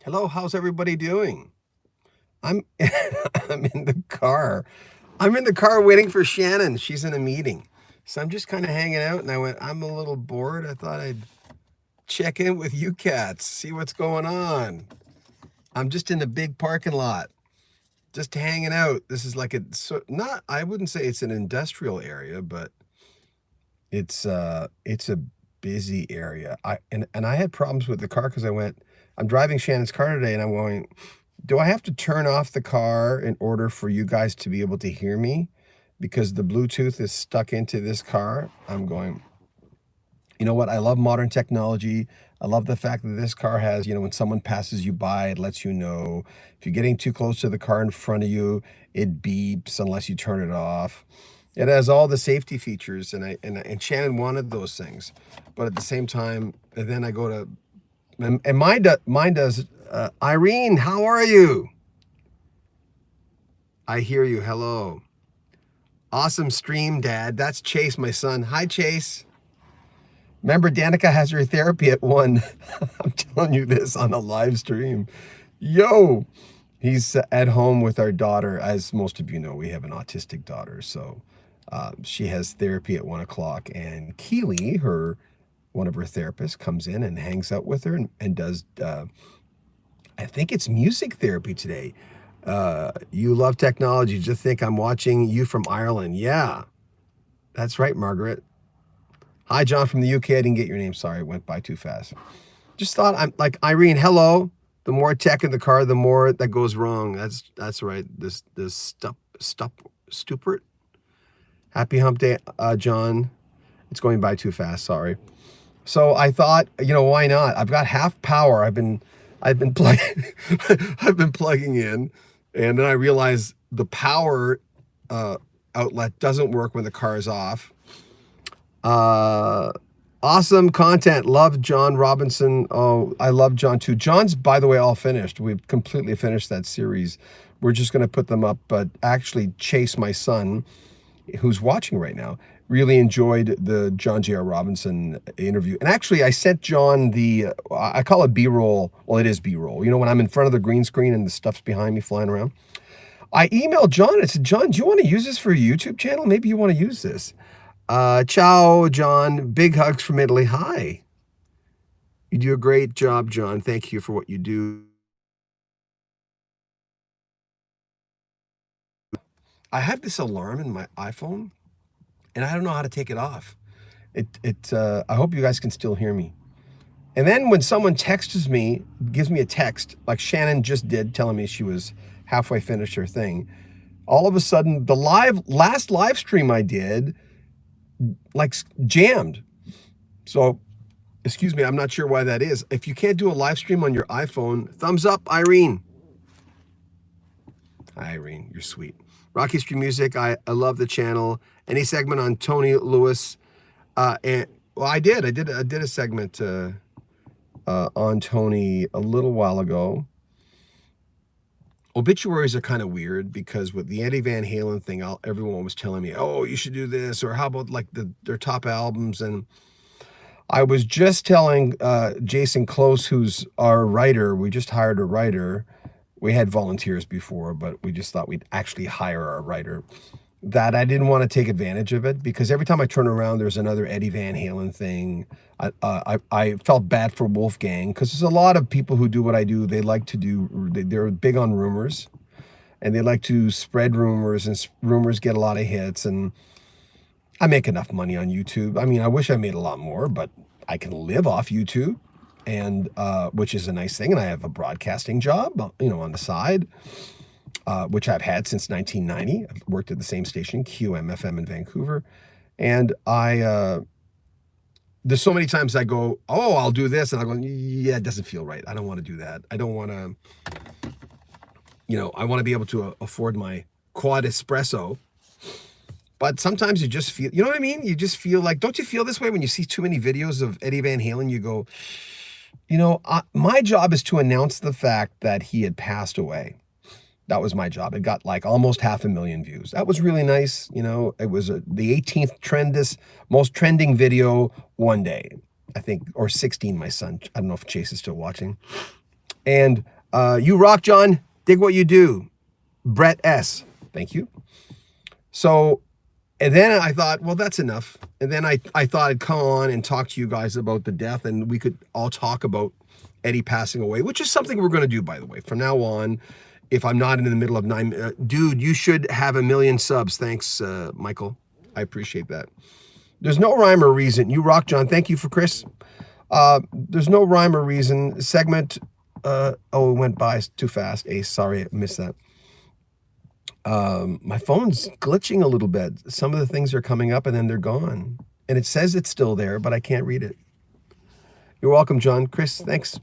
Hello, how's everybody doing? I'm I'm in the car. I'm in the car waiting for Shannon. She's in a meeting. So I'm just kind of hanging out and I went, I'm a little bored. I thought I'd check in with you cats, see what's going on. I'm just in the big parking lot, just hanging out. This is like not I wouldn't say it's an industrial area, but it's a busy area. And I had problems with the car because I'm driving Shannon's car today and I'm going, do I have to turn off the car in order for you guys to be able to hear me? Because the Bluetooth is stuck into this car. I'm going, you know what? I love modern technology. I love the fact that this car has, when someone passes you by, it lets you know. If you're getting too close to the car in front of you, it beeps unless you turn it off. It has all the safety features, and Shannon wanted those things. But at the same time, and then I go to, and mine does. Irene, how are you? I hear you. Hello. Awesome stream, Dad. That's Chase, my son. Hi, Chase. Remember, Danica has her therapy at 1. I'm telling you this on a live stream. Yo, he's at home with our daughter. As most of you know, we have an autistic daughter. So she has therapy at 1 o'clock. And Keely, one of her therapists, comes in and hangs out with her and does, I think it's music therapy today. You love technology. Just think I'm watching you from Ireland. Yeah, that's right, Margaret. Hi, John from the UK. I didn't get your name. Sorry, it went by too fast. Just thought I'm like Irene. Hello. The more tech in the car, the more that goes wrong. That's right. This stupid. Happy hump day, John. It's going by too fast. Sorry. So I thought, why not? I've got half power. I've been plugging I've been plugging in, and then I realized the power outlet doesn't work when the car is off. Awesome content. Love John Robinson. Oh, I love John too. John's, by the way, all finished. We've completely finished that series. We're just going to put them up, but actually Chase, my son, who's watching right now, really enjoyed the John J.R. Robinson interview. And actually, I sent John I call it B-roll. Well, it is B-roll. When I'm in front of the green screen and the stuff's behind me flying around. I emailed John. I said, John, do you want to use this for your YouTube channel? Maybe you want to use this. Ciao, John. Big hugs from Italy. Hi. You do a great job, John. Thank you for what you do. I have this alarm in my iPhone, and I don't know how to take it off. I hope you guys can still hear me. And then when someone texts me, gives me a text, like Shannon just did, telling me she was halfway finished her thing, all of a sudden, the last live stream I did, like, jammed. So, excuse me, I'm not sure why that is. If you can't do a live stream on your iPhone, thumbs up, Irene. Hi, Irene. You're sweet. Rocky Street Music, I love the channel. Any segment on Tony Lewis? I did a segment on Tony a little while ago. Obituaries are kind of weird because with the Eddie Van Halen thing, everyone was telling me, oh, you should do this, or how about like their top albums. And I was just telling Jason Close, who's our writer, we just hired a writer. We had volunteers before, but we just thought we'd actually hire our writer, that I didn't want to take advantage of it because every time I turn around, there's another Eddie Van Halen thing. I felt bad for Wolfgang because there's a lot of people who do what I do. They're big on rumors, and they like to spread rumors, and rumors get a lot of hits. And I make enough money on YouTube. I mean, I wish I made a lot more, but I can live off YouTube, and which is a nice thing. And I have a broadcasting job, on the side. Which I've had since 1990. I've worked at the same station, QMFM in Vancouver. And there's so many times I go, oh, I'll do this. And I go, yeah, it doesn't feel right. I don't want to do that. I don't want to, I want to be able to afford my quad espresso. But sometimes you just feel, you know what I mean? You just feel like, don't you feel this way when you see too many videos of Eddie Van Halen? You go, my job is to announce the fact that he had passed away. That was my job. It got like almost 500,000 views. That was really nice. It was the 18th most trending video one day, I think, or 16, my son. I don't know if Chase is still watching. And you rock, John. Dig what you do. Brett S. Thank you. So, and then I thought, well, that's enough. And then I thought I'd come on and talk to you guys about the death, and we could all talk about Eddie passing away, which is something we're going to do, by the way. From now on, if I'm not in the middle of dude, you should have 1 million subs. Thanks, Michael. I appreciate that. There's no rhyme or reason. You rock, John. Thank you for Chris. There's no rhyme or reason. Segment. It went by too fast. Ace, sorry, I missed that. My phone's glitching a little bit. Some of the things are coming up and then they're gone. And it says it's still there, but I can't read it. You're welcome, John. Chris, thanks.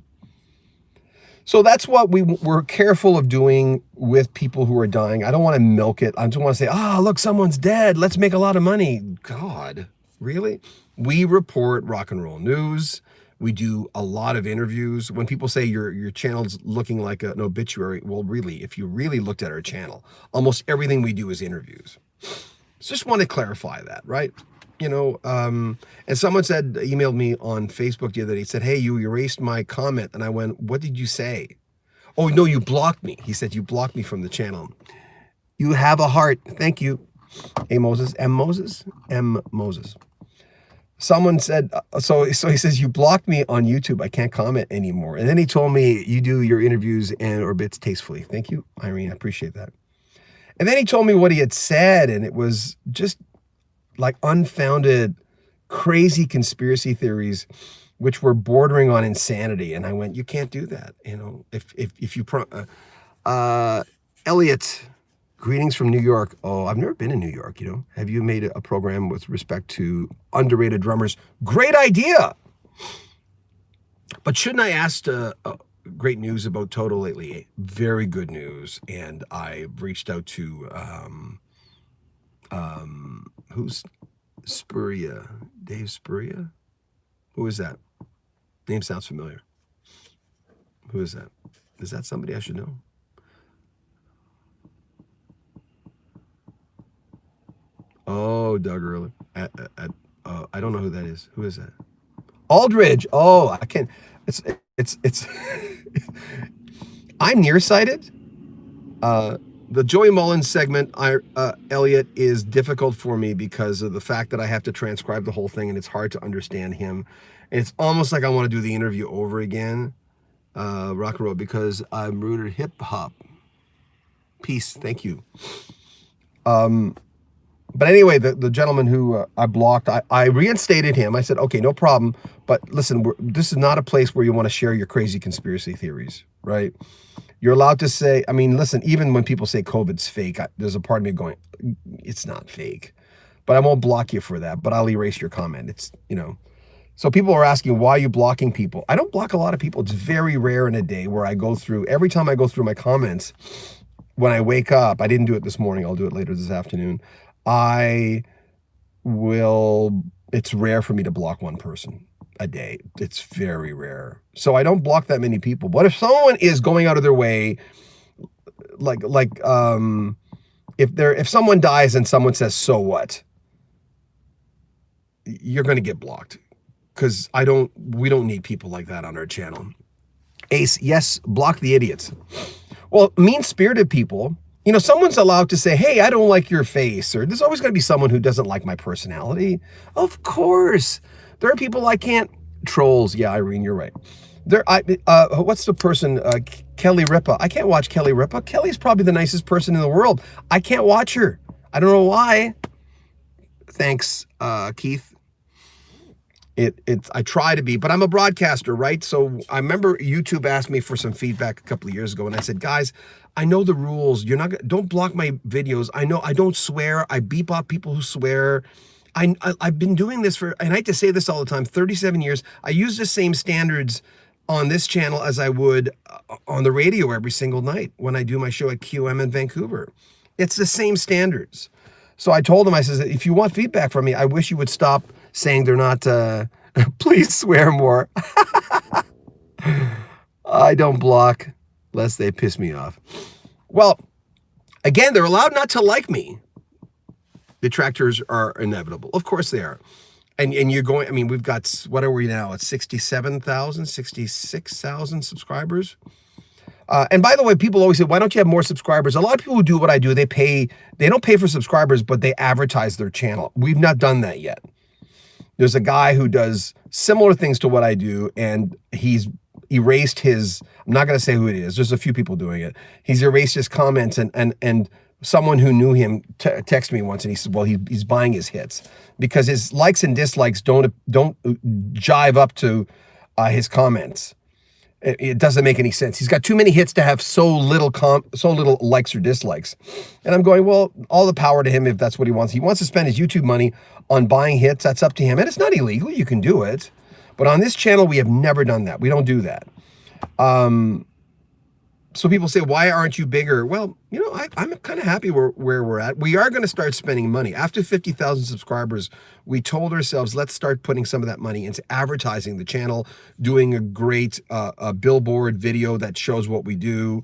So that's what we're careful of doing with people who are dying. I don't want to milk it. I just want to say, look, someone's dead. Let's make a lot of money. God, really? We report rock and roll news. We do a lot of interviews. When people say your channel's looking like an obituary, well, really, if you really looked at our channel, almost everything we do is interviews. Just want to clarify that, right? And someone emailed me on Facebook the other day, said, hey, you erased my comment. And I went, what did you say? Oh, no, you blocked me. He said, you blocked me from the channel. You have a heart. Thank you. Hey, Moses. M. Moses? M. Moses. Someone said, so he says, you blocked me on YouTube. I can't comment anymore. And then he told me you do your interviews or bits tastefully. Thank you, Irene. I appreciate that. And then he told me what he had said, and it was just like unfounded, crazy conspiracy theories, which were bordering on insanity. And I went, you can't do that. If you, Elliot, greetings from New York. Oh, I've never been in New York, Have you made a program with respect to underrated drummers? Great idea. But shouldn't I ask great news about Toto lately? Very good news. And I reached out to, who's Spuria? Dave Spuria? Who is that? Name sounds familiar. Who is that? Is that somebody I should know? Oh, Doug Early. I don't know who that is. Who is that? Aldridge. Oh, I can't. It's. I'm nearsighted. The Joey Mullins segment, Elliot, is difficult for me because of the fact that I have to transcribe the whole thing, and it's hard to understand him. And it's almost like I want to do the interview over again, rock and roll, because I'm rooted hip hop. Peace. Thank you. But anyway, the gentleman who I blocked, I reinstated him. I said, okay, no problem. But listen, this is not a place where you want to share your crazy conspiracy theories, right? You're allowed to say, listen, even when people say COVID's fake, there's a part of me going, it's not fake. But I won't block you for that, but I'll erase your comment. It's, So people are asking, why are you blocking people? I don't block a lot of people. It's very rare in a day where I go through, every time I go through my comments, when I wake up, I didn't do it this morning, I'll do it later this afternoon. It's rare for me to block one person a day. It's very rare. So I don't block that many people. But if someone is going out of their way, if someone dies and someone says, so what? You're going to get blocked, because we don't need people like that on our channel. Ace, yes, block the idiots. Well, mean-spirited people, someone's allowed to say, hey, I don't like your face, or there's always going to be someone who doesn't like my personality. Of course. There are people I can't, trolls. Yeah, Irene, you're right. What's the person, Kelly Ripa? I can't watch Kelly Ripa. Kelly's probably the nicest person in the world. I can't watch her. I don't know why. Thanks, Keith. I try to be, but I'm a broadcaster, right? So I remember YouTube asked me for some feedback a couple of years ago, and I said, guys, I know the rules. Don't block my videos. I know I don't swear. I beep up people who swear. I've been doing this and I hate to say this all the time, 37 years. I use the same standards on this channel as I would on the radio every single night when I do my show at QM in Vancouver. It's the same standards. So I told him, I said, if you want feedback from me, I wish you would stop saying they're not, please swear more. I don't block lest they piss me off. Well, again, they're allowed not to like me. Detractors are inevitable. Of course they are. And you're going, we've got, what are we now? It's 67,000, 66,000 subscribers. And by the way, people always say, why don't you have more subscribers? A lot of people who do what I do, they don't pay for subscribers, but they advertise their channel. We've not done that yet. There's a guy who does similar things to what I do, and he's erased his, I'm not going to say who it is. There's a few people doing it. He's erased his comments, and someone who knew him texted me once, and he said, well, he's buying his hits because his likes and dislikes don't jive up to his comments. It doesn't make any sense. He's got too many hits to have so little likes or dislikes. And I'm going, well, all the power to him if that's what he wants. He wants to spend his YouTube money on buying hits. That's up to him. And it's not illegal. You can do it. But on this channel, we have never done that. We don't do that. So people say, why aren't you bigger? Well, you know, I'm kind of happy where we're at. We are going to start spending money. After 50,000 subscribers, we told ourselves, let's start putting some of that money into advertising the channel, doing a great billboard video that shows what we do,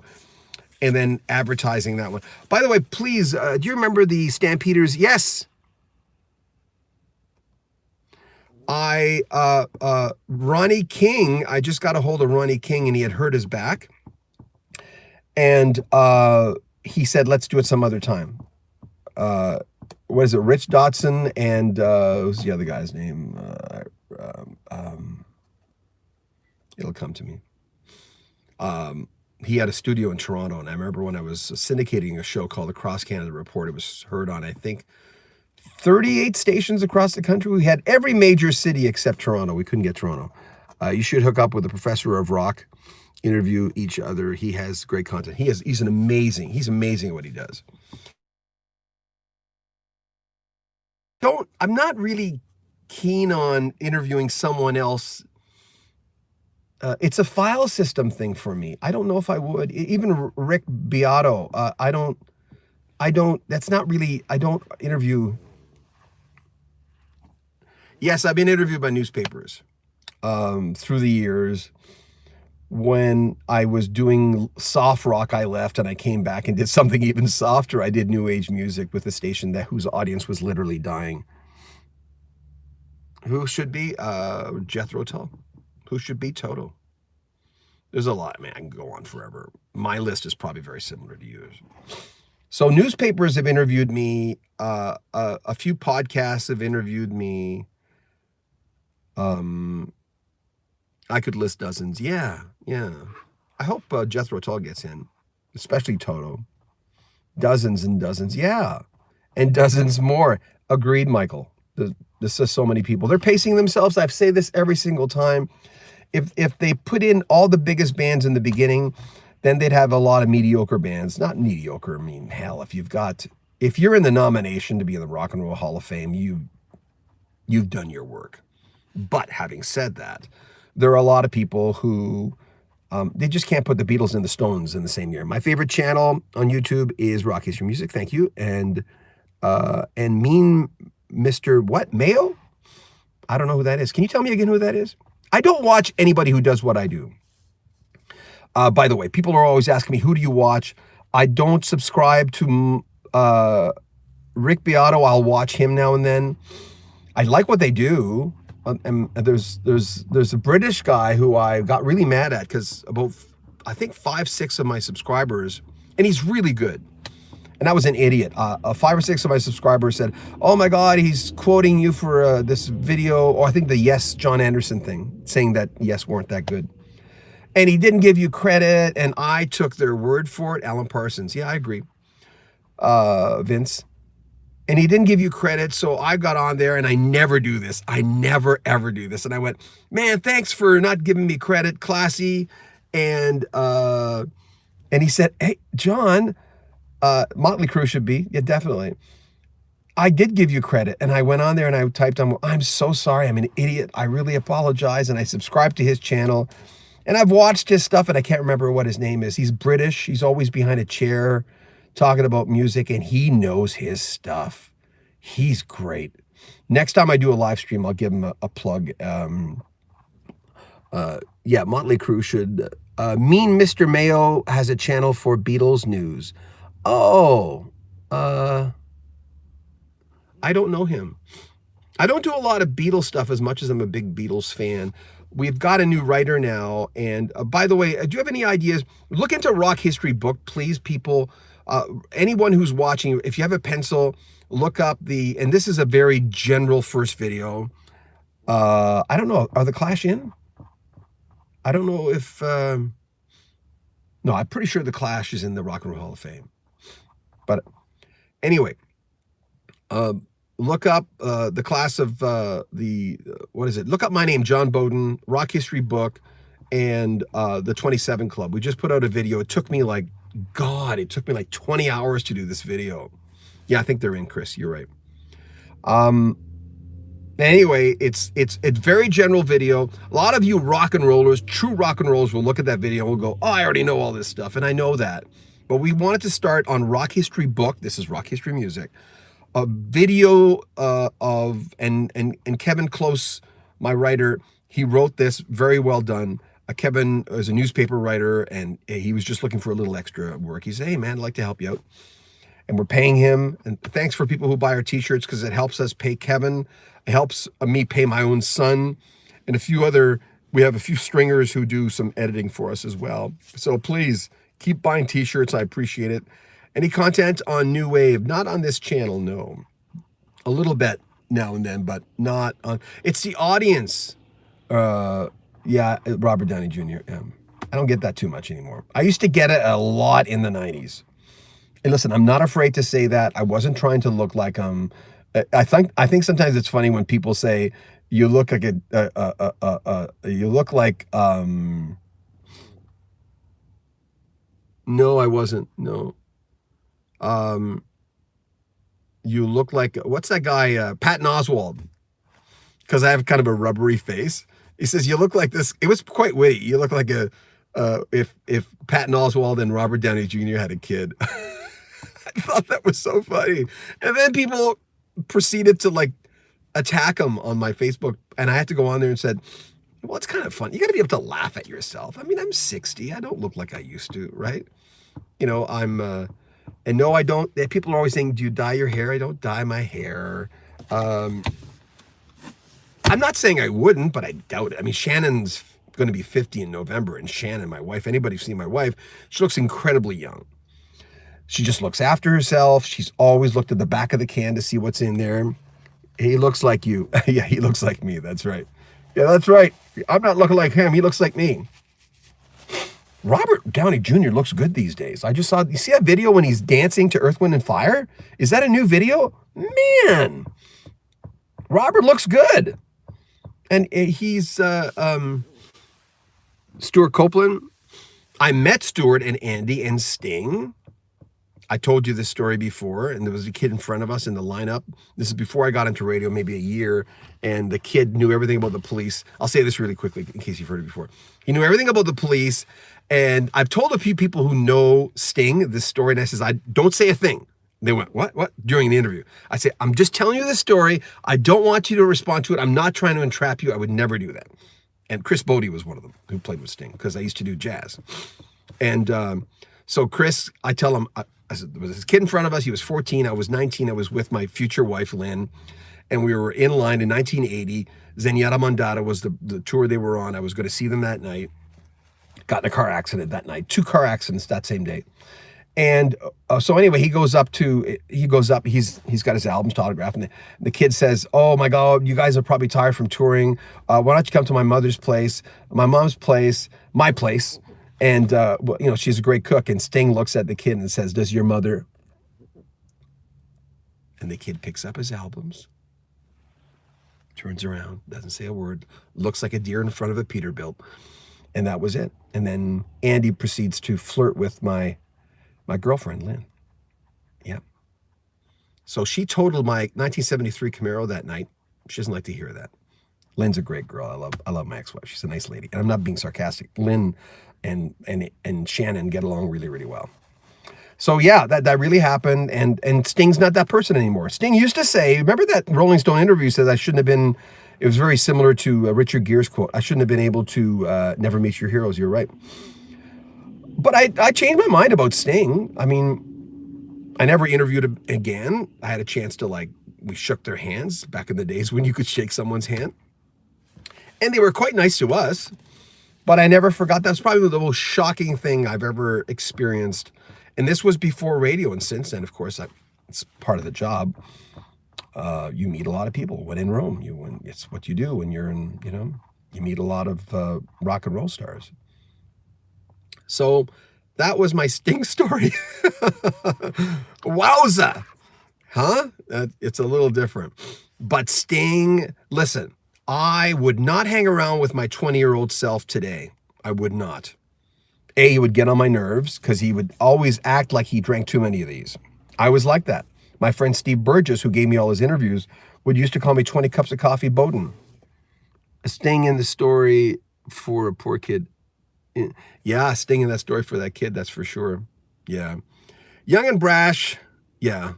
and then advertising that one. By the way, please, do you remember the Stampeders? Yes. Ronnie King, I just got a hold of Ronnie King, and he had hurt his back. And he said, let's do it some other time. What is it? Rich Dotson and who's the other guy's name? It'll come to me. He had a studio in Toronto, and I remember when I was syndicating a show called the Cross Canada Report, it was heard on, I think, 38 stations across the country. We had every major city except Toronto. We couldn't get Toronto. You should hook up with a professor of rock, interview each other. He has great content. He's amazing at what he does. I'm not really keen on interviewing someone else. It's a file system thing for me. I don't know if I would. Even Rick Beato, I don't interview. Yes, I've been interviewed by newspapers through the years. When I was doing soft rock, I left and I came back and did something even softer. I did new age music with a station whose audience was literally dying. Who should be Jethro Tull? Who should be Toto? There's a lot, man. I can go on forever. My list is probably very similar to yours. So newspapers have interviewed me. A few podcasts have interviewed me. I could list dozens. Yeah. I hope Jethro Tull gets in, especially Toto. Dozens and dozens. Yeah. And dozens more. Agreed, Michael. This is so many people. They're pacing themselves. I say this every single time. If they put in all the biggest bands in the beginning, then they'd have a lot of mediocre bands. Not mediocre. I mean, hell, if you're in the nomination to be in the Rock and Roll Hall of Fame, you've done your work. But having said that, there are a lot of people who they just can't put the Beatles and the Stones in the same year. My favorite channel on YouTube is Rock History Music. Thank you. And Mean Mr. what? Mayo? I don't know who that is. Can you tell me again who that is? I don't watch anybody who does what I do. By the way, people are always asking me, who do you watch? I don't subscribe to Rick Beato. I'll watch him now and then. I like what they do. And there's a British guy who I got really mad at because about, I think 5-6 of my subscribers, and he's really good. And I was an idiot. 5 or 6 of my subscribers said, oh my God, he's quoting you for this video, or I think the Yes John Anderson thing, saying that Yes weren't that good. And he didn't give you credit, and I took their word for it. Alan Parsons. Yeah, I agree. Vince. And he didn't give you credit, so I got on there, and I never do this. I never, ever do this. And I went, man, thanks for not giving me credit, classy. And he said, hey, John, Motley Crue should be. Yeah, definitely. I did give you credit. And I went on there, and I typed on, I'm so sorry. I'm an idiot. I really apologize. And I subscribed to his channel. And I've watched his stuff, and I can't remember what his name is. He's British. He's always behind a chair talking about music, and he knows his stuff. He's great. Next time I do a live stream, I'll give him a plug. Yeah, Motley Crue should. Mean Mr. Mayo has a channel for Beatles news. Oh, I don't know him. I don't do a lot of Beatles stuff as much as I'm a big Beatles fan. we've got a new writer now. And by the way, do you have any ideas? Look into Rock History Book, please, people. Anyone who's watching, if you have a pencil, look up and this is a very general first video. I don't know, are the Clash in? I don't know if, no, I'm pretty sure the Clash is in the Rock and Roll Hall of Fame. But anyway, look up the class of what is it? Look up my name, John Beaudin, Rock History Book, and the 27 Club. We just put out a video. It took me like 20 hours to do this video. Yeah, I think they're in, Chris. You're right. Anyway, it's very general video. A lot of you rock and rollers, true rock and rollers, will look at that video and will go, oh, I already know all this stuff, and I know that. But we wanted to start on Rock History Book. This is Rock History Music. A video of Kevin Close, my writer, he wrote this, very well done. Kevin is a newspaper writer, and he was just looking for a little extra work. He said, hey, man, I'd like to help you out. And we're paying him. And thanks for people who buy our t-shirts, because it helps us pay Kevin. It helps me pay my own son. And we have a few stringers who do some editing for us as well. So please keep buying t-shirts. I appreciate it. Any content on New Wave? Not on this channel, no. A little bit now and then, but not on. It's the audience. Yeah, Robert Downey Jr. I don't get that too much anymore. I used to get it a lot in the 90s. And listen, I'm not afraid to say that. I wasn't trying to look like I think sometimes it's funny when people say you look like you look like no, I wasn't. No. You look like, what's that guy, Patton Oswalt? Because I have kind of a rubbery face. He says, you look like this. It was quite witty. You look like if Patton Oswalt and Robert Downey Jr. had a kid. I thought that was so funny. And then people proceeded to like attack him on my Facebook. And I had to go on there and said, well, it's kind of fun. You got to be able to laugh at yourself. I mean, I'm 60. I don't look like I used to, right? You know, and no, I don't. People are always saying, do you dye your hair? I don't dye my hair. I'm not saying I wouldn't, but I doubt it. I mean, Shannon's going to be 50 in November, and Shannon, my wife, anybody who's seen my wife, she looks incredibly young. She just looks after herself. She's always looked at the back of the can to see what's in there. He looks like you. Yeah, he looks like me. That's right. Yeah, that's right. I'm not looking like him. He looks like me. Robert Downey Jr. looks good these days. I just saw, you see that video when he's dancing to Earth, Wind, and Fire? Is that a new video? Man, Robert looks good. And he's Stuart Copeland. I met Stuart and Andy and Sting. I told you this story before, and there was a kid in front of us in the lineup. This is before I got into radio, maybe a year, and the kid knew everything about the police. I'll say this really quickly in case you've heard it before. He knew everything about the police, and I've told a few people who know Sting this story, and I says, I don't say a thing. They went, what? During the interview. I say, I'm just telling you this story. I don't want you to respond to it. I'm not trying to entrap you. I would never do that. And Chris Beaudin was one of them who played with Sting, because I used to do jazz. And so Chris, I tell him, I said, there was this kid in front of us. He was 14. I was 19. I was with my future wife, Lynn, and we were in line in 1980. Zenyatta Mondatta was the tour they were on. I was going to see them that night. Got in a car accident that night. 2 car accidents that same day. And so anyway, he goes up, he's got his albums to autograph, and the kid says, oh my God, you guys are probably tired from touring. Why don't you come to my mother's place, my mom's place, my place? And, well, you know, she's a great cook. And Sting looks at the kid and says, does your mother? And the kid picks up his albums, turns around, doesn't say a word, looks like a deer in front of a Peterbilt. And that was it. And then Andy proceeds to flirt with my girlfriend, Lynn. Yep. So she totaled my 1973 Camaro that night. She doesn't like to hear that. Lynn's a great girl. I love my ex-wife. She's a nice lady. And I'm not being sarcastic. Lynn and Shannon get along really, really well. So yeah, that really happened. And Sting's not that person anymore. Sting used to say, remember that Rolling Stone interview says I shouldn't have been, it was very similar to Richard Gere's quote, I shouldn't have been able to never meet your heroes. You're right. But I changed my mind about Sting. I mean, I never interviewed him again. I had a chance to, like, we shook their hands back in the days when you could shake someone's hand. And they were quite nice to us, but I never forgot. That's probably the most shocking thing I've ever experienced. And this was before radio. And since then, of course, it's part of the job. You meet a lot of people when in Rome. It's what you do when you're in, you meet a lot of rock and roll stars. So that was my Sting story. Wowza. Huh? It's a little different. But Sting, listen, I would not hang around with my 20-year-old self today. I would not. He would get on my nerves because he would always act like he drank too many of these. I was like that. My friend Steve Burgess, who gave me all his interviews, would used to call me 20 cups of coffee Beaudin. A Sting in the story for a poor kid. Yeah, Sting in that story for that kid, that's for sure. Yeah. Young and brash, yeah.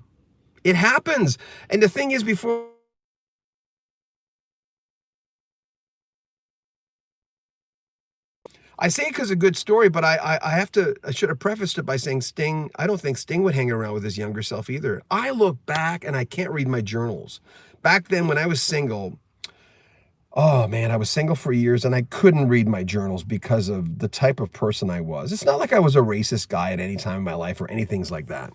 It happens. And the thing is, before I say it because a good story, but I should have prefaced it by saying Sting, I don't think Sting would hang around with his younger self either. I look back and I can't read my journals. Back then when I was single, oh man, I was single for years and I couldn't read my journals because of the type of person I was. It's not like I was a racist guy at any time in my life or anything like that.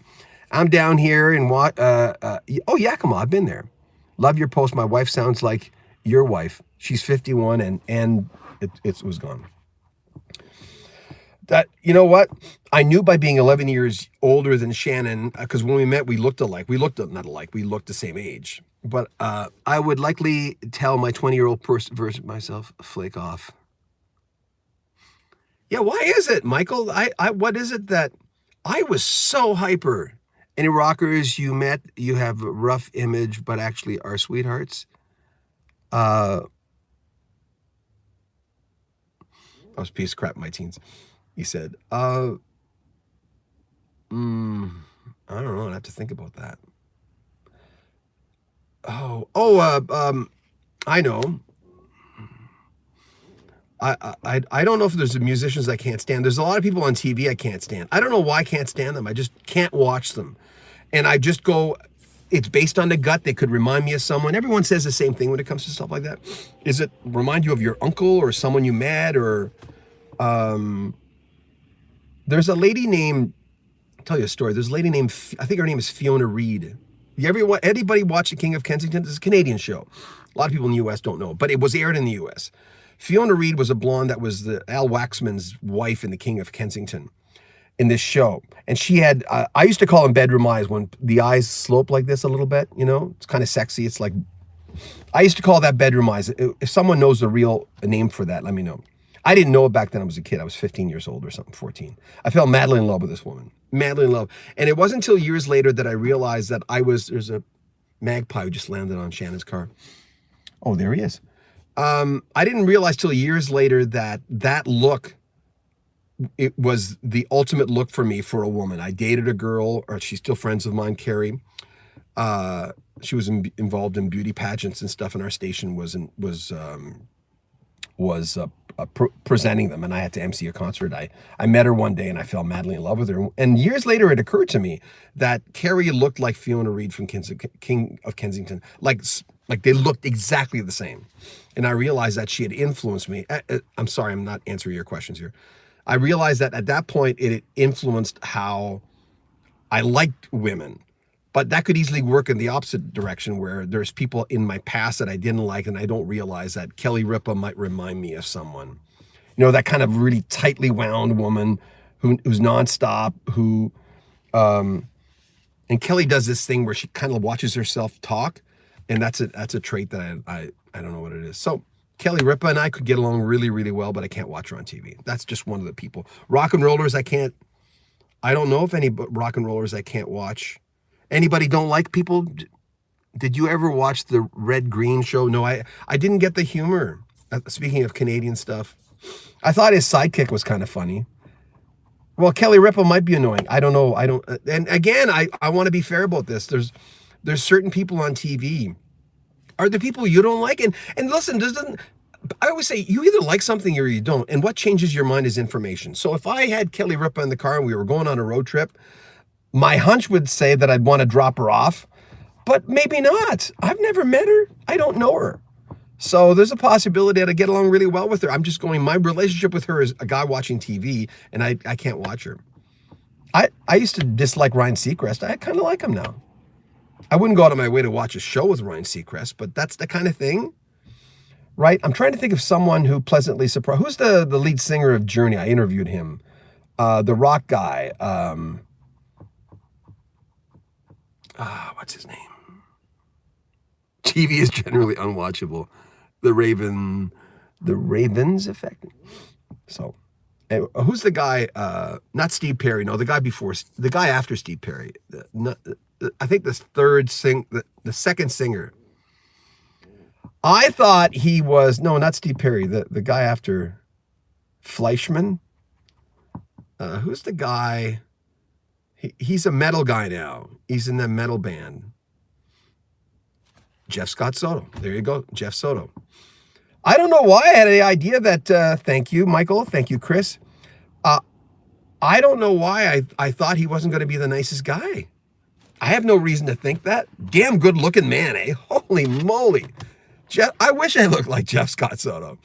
I'm down here in Yakima, I've been there. Love your post. My wife sounds like your wife. She's 51 and it was gone. That, you know what? I knew by being 11 years older than Shannon, because when we met, we looked alike. We looked not alike. We looked the same age. But I would likely tell my 20-year-old version myself, flake off. Yeah, why is it, Michael? What is it that I was so hyper? Any rockers you met, you have a rough image, but actually are sweethearts? I was a piece of crap in my teens. He said, I don't know. I'd have to think about that. I know. I don't know if there's musicians I can't stand. There's a lot of people on TV I can't stand. I don't know why I can't stand them. I just can't watch them. And I just go, it's based on the gut. They could remind me of someone. Everyone says the same thing when it comes to stuff like that. Is it remind you of your uncle or someone you met or... There's a lady named, I'll tell you a story. There's a lady named, I think her name is Fiona Reed. Anybody watch The King of Kensington? It's a Canadian show. A lot of people in the U.S. don't know, but it was aired in the U.S. Fiona Reed was a blonde that was the Al Waxman's wife in The King of Kensington in this show. And she had, I used to call them bedroom eyes when the eyes slope like this a little bit, it's kind of sexy. It's like, I used to call that bedroom eyes. If someone knows the real name for that, let me know. I didn't know it back then. I was a kid. I was 15 years old or something, 14. I fell madly in love with this woman. Madly in love. And it wasn't until years later that I realized that there's a magpie who just landed on Shannon's car. Oh, there he is. I didn't realize till years later that look, it was the ultimate look for me for a woman. I dated a girl, or she's still friends of mine, Carrie. She was involved in beauty pageants and stuff, and our station was presenting them, and I had to MC a concert. I met her one day and I fell madly in love with her. And years later, it occurred to me that Carrie looked like Fiona Reed from King of Kensington. Like they looked exactly the same. And I realized that she had influenced me. I'm sorry, I'm not answering your questions here. I realized that at that point, it influenced how I liked women. But that could easily work in the opposite direction, where there's people in my past that I didn't like, and I don't realize that Kelly Ripa might remind me of someone. That kind of really tightly wound woman who's nonstop, and Kelly does this thing where she kind of watches herself talk, and that's a trait that I don't know what it is. So Kelly Ripa and I could get along really, really well, but I can't watch her on TV. That's just one of the people. Rock and rollers, I don't know if any rock and rollers I can't watch. Anybody don't like people? Did you ever watch the Red Green show? No, I didn't get the humor. Speaking of Canadian stuff, I thought his sidekick was kind of funny. Well, Kelly Ripa might be annoying. I don't know. And again, I want to be fair about this. There's certain people on TV. Are there people you don't like? And listen, I always say you either like something or you don't. And what changes your mind is information. So if I had Kelly Ripa in the car and we were going on a road trip, my hunch would say that I'd want to drop her off, but maybe not. I've never met her. I don't know her. So there's a possibility that I get along really well with her. I'm just going, my relationship with her is a guy watching TV, and I can't watch her. I used to dislike Ryan Seacrest. I kind of like him now. I wouldn't go out of my way to watch a show with Ryan Seacrest, but that's the kind of thing, right? I'm trying to think of someone who pleasantly surprised. Who's the lead singer of Journey? I interviewed him. The rock guy. What's his name? TV is generally unwatchable. The Ravens Effect. So, who's the guy? Not Steve Perry. No, the guy before, the guy after Steve Perry. I think the second singer. I thought he was, no, not Steve Perry. The guy after Fleischman. Who's the guy? He's a metal guy now. He's in the metal band. Jeff Scott Soto. There you go, Jeff Soto. I don't know why I had the idea that, thank you, Michael. Thank you, Chris. I don't know why I thought he wasn't going to be the nicest guy. I have no reason to think that. Damn good looking man, eh? Holy moly. Jeff, I wish I looked like Jeff Scott Soto.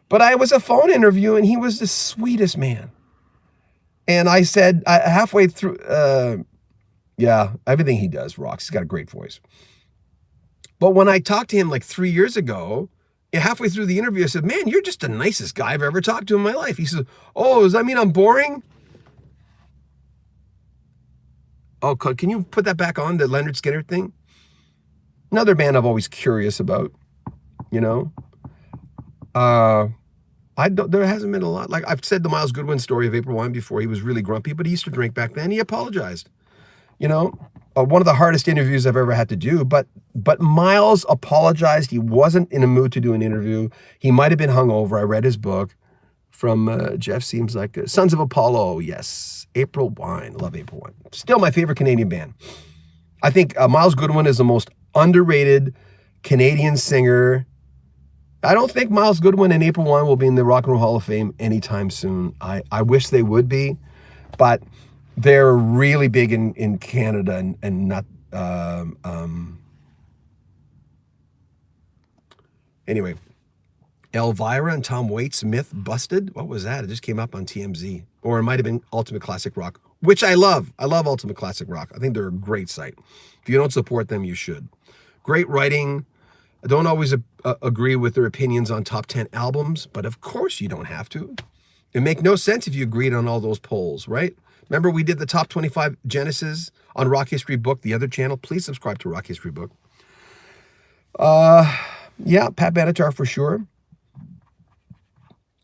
But I was a phone interview and he was the sweetest man. And I said, halfway through, yeah, everything he does rocks. He's got a great voice. But when I talked to him like 3 years ago, halfway through the interview, I said, man, you're just the nicest guy I've ever talked to in my life. He said, oh, does that mean I'm boring? Oh, can you put that back on, the Leonard Skinner thing? Another band I'm always curious about, you know? There hasn't been a lot. Like I've said the Miles Goodwin story of April Wine before. He was really grumpy, but he used to drink back then. He apologized. You know, one of the hardest interviews I've ever had to do, but Miles apologized. He wasn't in a mood to do an interview. He might have been hungover. I read his book from Jeff Seems Like Sons of Apollo. Yes. April Wine. Love April Wine. Still my favorite Canadian band. I think Miles Goodwin is the most underrated Canadian singer. I don't think Miles Goodwin and April Wine will be in the Rock and Roll Hall of Fame anytime soon. I wish they would be, but they're really big in Canada and not, anyway, Elvira and Tom Waits myth busted. What was that? It just came up on TMZ, or it might've been Ultimate Classic Rock, which I love. I love Ultimate Classic Rock. I think they're a great site. If you don't support them, you should. Great writing. I don't always agree with their opinions on top 10 albums, but of course you don't have to. It make no sense if you agreed on all those polls, right? Remember we did the top 25 Genesis on Rock History Book, the other channel. Please subscribe to Rock History Book. Yeah, Pat Benatar for sure.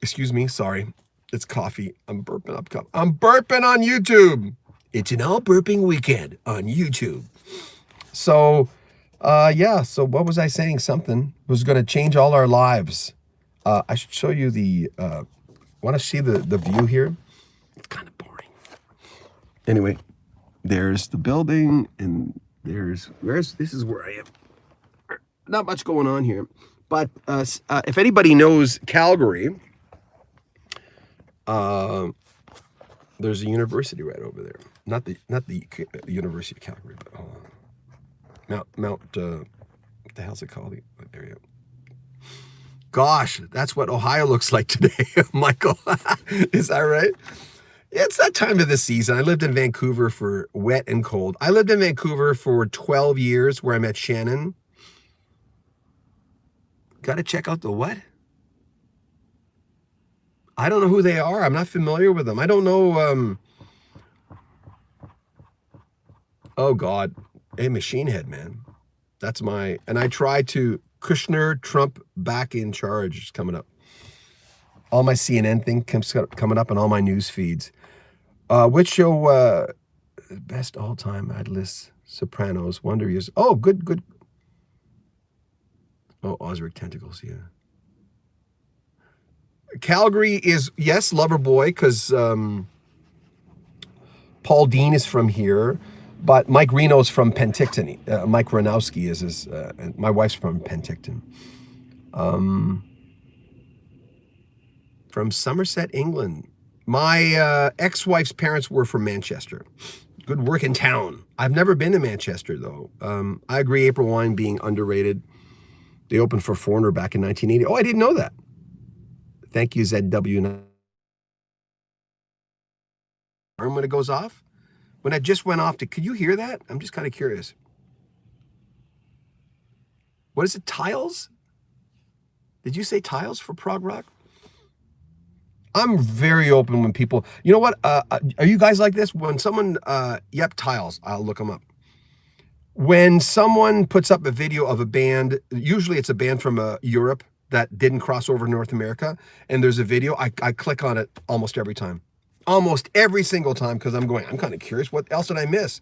Excuse me, sorry. It's coffee. I'm burping up. I'm burping on YouTube. It's an all burping weekend on YouTube. So, yeah, so what was I saying? Something was going to change all our lives. I should show you the, want to see the view here? It's kind of boring. Anyway, there's the building and this is where I am. Not much going on here, but if anybody knows Calgary, there's a university right over there. Not the University of Calgary, but hold on. Mount what the hell's it called? There you go. Gosh, that's what Ohio looks like today, Michael. Is that right? Yeah, it's that time of the season. I lived in Vancouver for wet and cold. I lived in Vancouver for 12 years where I met Shannon. Got to check out the what? I don't know who they are. I'm not familiar with them. I don't know. Oh, God. Hey, Machine Head, man. That's my... And I tried to... Kushner, Trump, back in charge is coming up. All my CNN thing coming up on all my news feeds. Which show... best all-time I'd list Sopranos, Wonder Years. Oh, good. Oh, Osric Tentacles, yeah. Calgary is, yes, lover boy, because Paul Dean is from here, but Mike Reno's from Penticton. Mike Ranowski is his, and my wife's from Penticton. From Somerset, England. My ex-wife's parents were from Manchester. Good work in town. I've never been to Manchester, though. I agree, April Wine being underrated. They opened for Foreigner back in 1980. Oh, I didn't know that. Thank you, ZW. When it goes off? When it just went off, could you hear that? I'm just kind of curious. What is it, tiles? Did you say tiles for prog rock? I'm very open when people, you know what? Are you guys like this? When someone, yep, tiles, I'll look them up. When someone puts up a video of a band, usually it's a band from Europe that didn't cross over to North America, and there's a video, I click on it almost every time. Almost every single time, because I'm kind of curious, what else did I miss?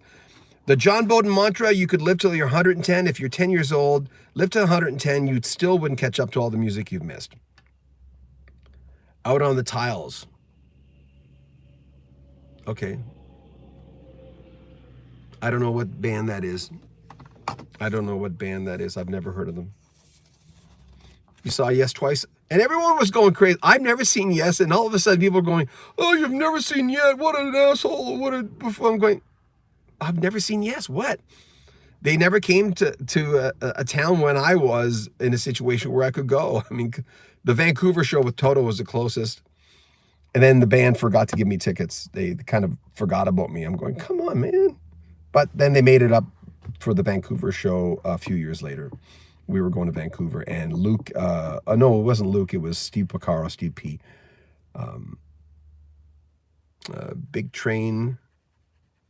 The John Beaudin mantra, you could live till you're 110. If you're 10 years old, live to 110, you still wouldn't catch up to all the music you've missed. Out on the Tiles. Okay. I don't know what band that is. I've never heard of them. You saw Yes twice? And everyone was going crazy. I've never seen Yes, and all of a sudden people are going, oh, you've never seen Yes? What an asshole. I'm going, I've never seen Yes. What? They never came to a town when I was in a situation where I could go. I mean, the Vancouver show with Toto was the closest. And then the band forgot to give me tickets. They kind of forgot about me. I'm going, come on, man. But then they made it up for the Vancouver show a few years later. We were going to Vancouver, and Luke, no, it wasn't Luke. It was Steve Picaro, Steve P. Big Train.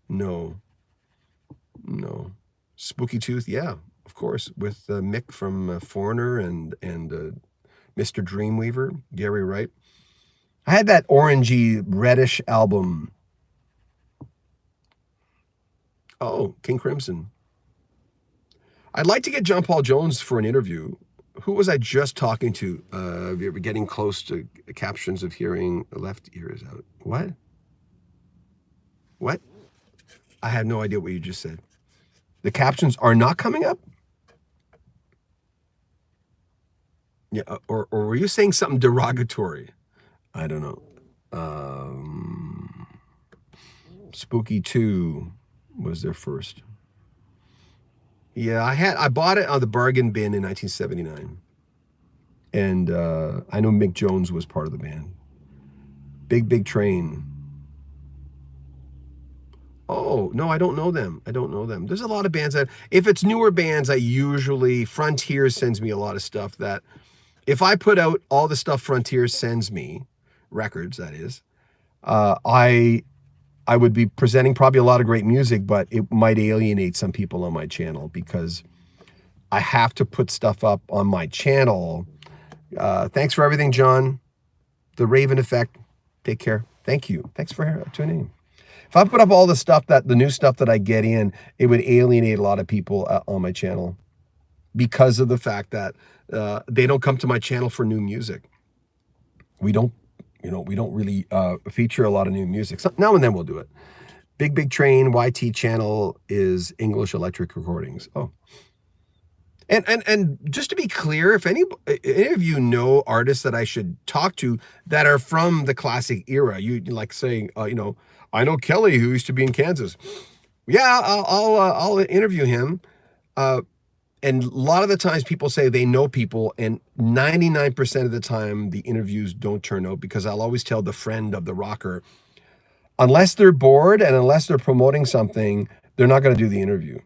No. Spooky Tooth, yeah, of course, with Mick from Foreigner and Mr. Dreamweaver, Gary Wright. I had that orangey reddish album. Oh, King Crimson. I'd like to get John Paul Jones for an interview. Who was I just talking to? We're getting close to captions of hearing. The left ear is out. What? I had no idea what you just said. The captions are not coming up? Yeah, or were you saying something derogatory? I don't know. Spooky 2 was their first. Yeah, I bought it on the bargain bin in 1979. And I know Mick Jones was part of the band. Big Train. Oh, no, I don't know them. There's a lot of bands that, if it's newer bands, Frontier sends me a lot of stuff that, if I put out all the stuff Frontier sends me, records that is, I would be presenting probably a lot of great music, but it might alienate some people on my channel because I have to put stuff up on my channel. Thanks for everything, John. The Raven Effect. Take care. Thank you. Thanks for tuning in. If I put up all the new stuff that I get in, it would alienate a lot of people on my channel because of the fact that they don't come to my channel for new music. We don't really feature a lot of new music. So now and then we'll do it. Big Train YT channel is English Electric Recordings. Oh. And just to be clear, if any of you know artists that I should talk to that are from the classic era, you like saying, I know Kelly who used to be in Kansas. Yeah, I'll interview him. And a lot of the times people say they know people, and 99% of the time the interviews don't turn out because I'll always tell the friend of the rocker, unless they're bored and unless they're promoting something, they're not going to do the interview.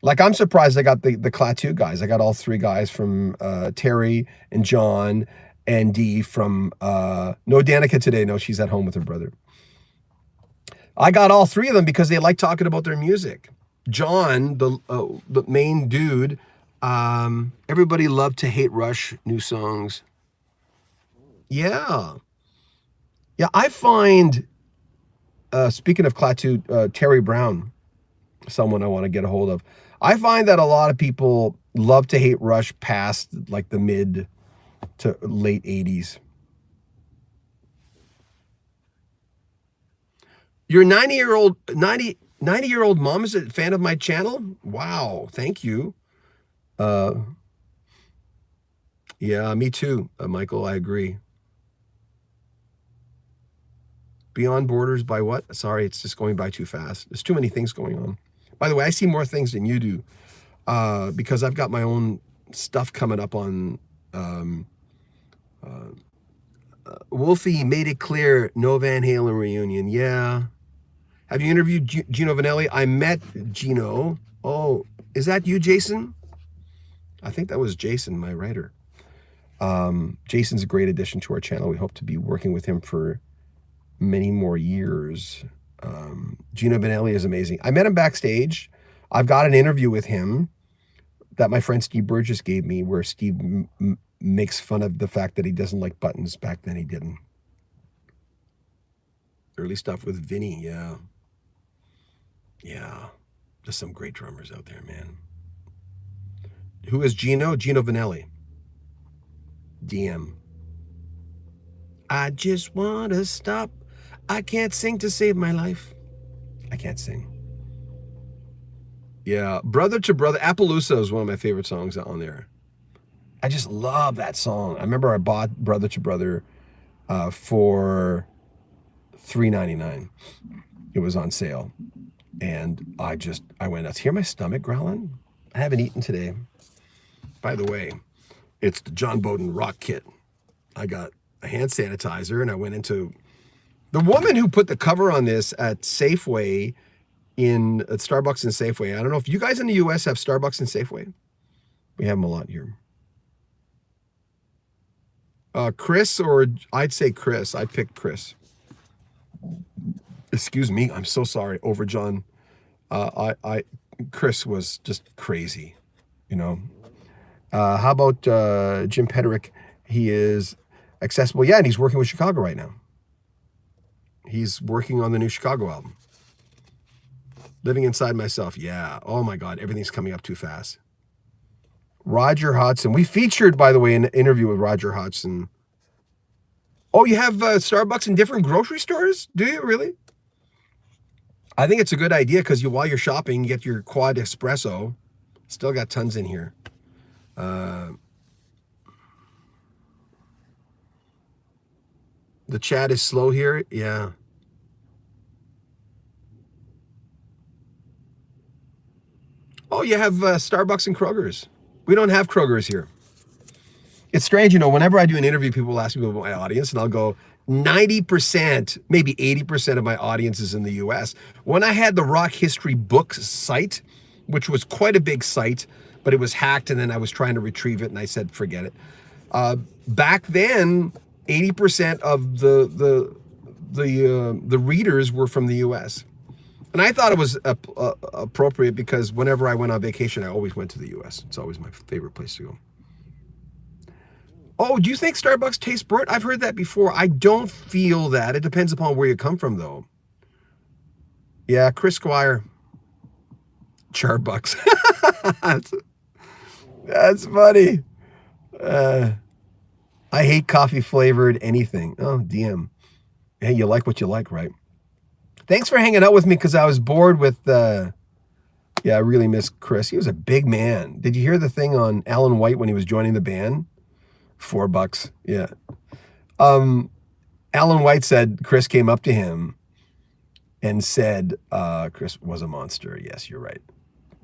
Like, I'm surprised I got the Klaatu guys. I got all three guys from Terry and John and Dee from, no Danica today. No, she's at home with her brother. I got all three of them because they like talking about their music. John, the main dude, everybody loved to hate Rush new songs. Yeah, I find, speaking of Klaatu, Terry Brown, someone I want to get a hold of. I find that a lot of people love to hate Rush past like the mid to late 80s. Your 90-year-old mom is a fan of my channel? Wow, thank you. Yeah, me too, Michael, I agree. Beyond Borders by what? Sorry, it's just going by too fast. There's too many things going on. By the way, I see more things than you do because I've got my own stuff coming up on Wolfie made it clear, no Van Halen reunion. Yeah. Have you interviewed Gino Vanelli? I met Gino. Oh, is that you, Jason? I think that was Jason, my writer. Jason's a great addition to our channel. We hope to be working with him for many more years. Gino Vanelli is amazing. I met him backstage. I've got an interview with him that my friend Steve Burgess gave me where Steve makes fun of the fact that he doesn't like buttons. Back then he didn't. Early stuff with Vinny, yeah. Yeah, there's some great drummers out there, man. Who is Gino? Gino Vanelli. DM. I just want to stop. I can't sing to save my life. I can't sing. Yeah, Brother to Brother. Appaloosa is one of my favorite songs on there. I just love that song. I remember I bought Brother to Brother for $3.99. It was on sale. And I went nuts. Hear my stomach growling? I haven't eaten today. By the way, it's the John Beaudin Rock Kit. I got a hand sanitizer and I went into the woman who put the cover on this at Safeway at Starbucks and Safeway. I don't know if you guys in the US have Starbucks and Safeway. We have them a lot here. Chris, or I'd say Chris. I picked Chris. Excuse me. I'm so sorry. Over John. Chris was just crazy, you know. How about Jim Pederick? He is accessible. Yeah, and he's working with Chicago right now. He's working on the new Chicago album. Living Inside Myself. Yeah. Oh my God. Everything's coming up too fast. Roger Hodgson. We featured, by the way, an interview with Roger Hodgson. Oh, you have Starbucks in different grocery stores? Do you really? I think it's a good idea because while you're shopping, you get your quad espresso. Still got tons in here. The chat is slow here. Yeah. Oh, you have Starbucks and Kroger's. We don't have Kroger's here. It's strange, you know, whenever I do an interview, people will ask me about my audience, and I'll go, 90%, maybe 80% of my audience is in the US. When I had the Rock History Books site, which was quite a big site, but it was hacked, and then I was trying to retrieve it, and I said, forget it. Back then, 80% of the readers were from the US. And I thought it was appropriate because whenever I went on vacation, I always went to the US. It's always my favorite place to go. Oh, do you think Starbucks tastes burnt? I've heard that before. I don't feel that. It depends upon where you come from, though. Yeah, Chris Squire. Charbucks. That's funny. I hate coffee flavored anything. Oh, DM. Hey, you like what you like, right? Thanks for hanging out with me because I was bored with, yeah, I really miss Chris. He was a big man. Did you hear the thing on Alan White when he was joining the band? $4. Yeah. Alan White said Chris came up to him and said, Chris was a monster. Yes, you're right.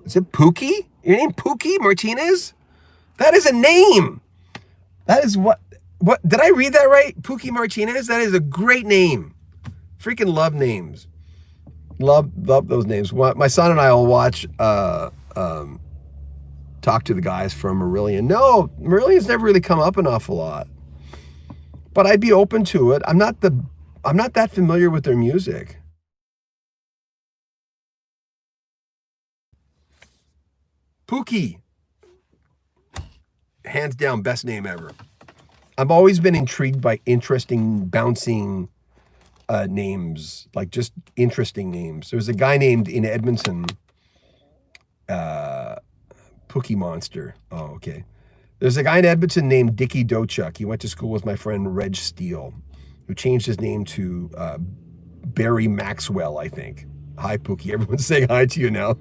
Is it Pookie? Your name Pookie Martinez? That is a name. That is what, did I read that right? Pookie Martinez? That is a great name. Freaking love names. Love those names. My son and I will watch Talk to the Guys from Marillion. No, Marillion's never really come up an awful lot. But I'd be open to it. I'm not that familiar with their music. Pookie. Hands down, best name ever. I've always been intrigued by interesting, bouncing names, like just interesting names. There was a guy named in Edmonton, Pookie Monster. Oh, okay. There's a guy in Edmonton named Dickie Dochuk. He went to school with my friend Reg Steele, who changed his name to Barry Maxwell, I think. Hi, Pookie. Everyone's saying hi to you now.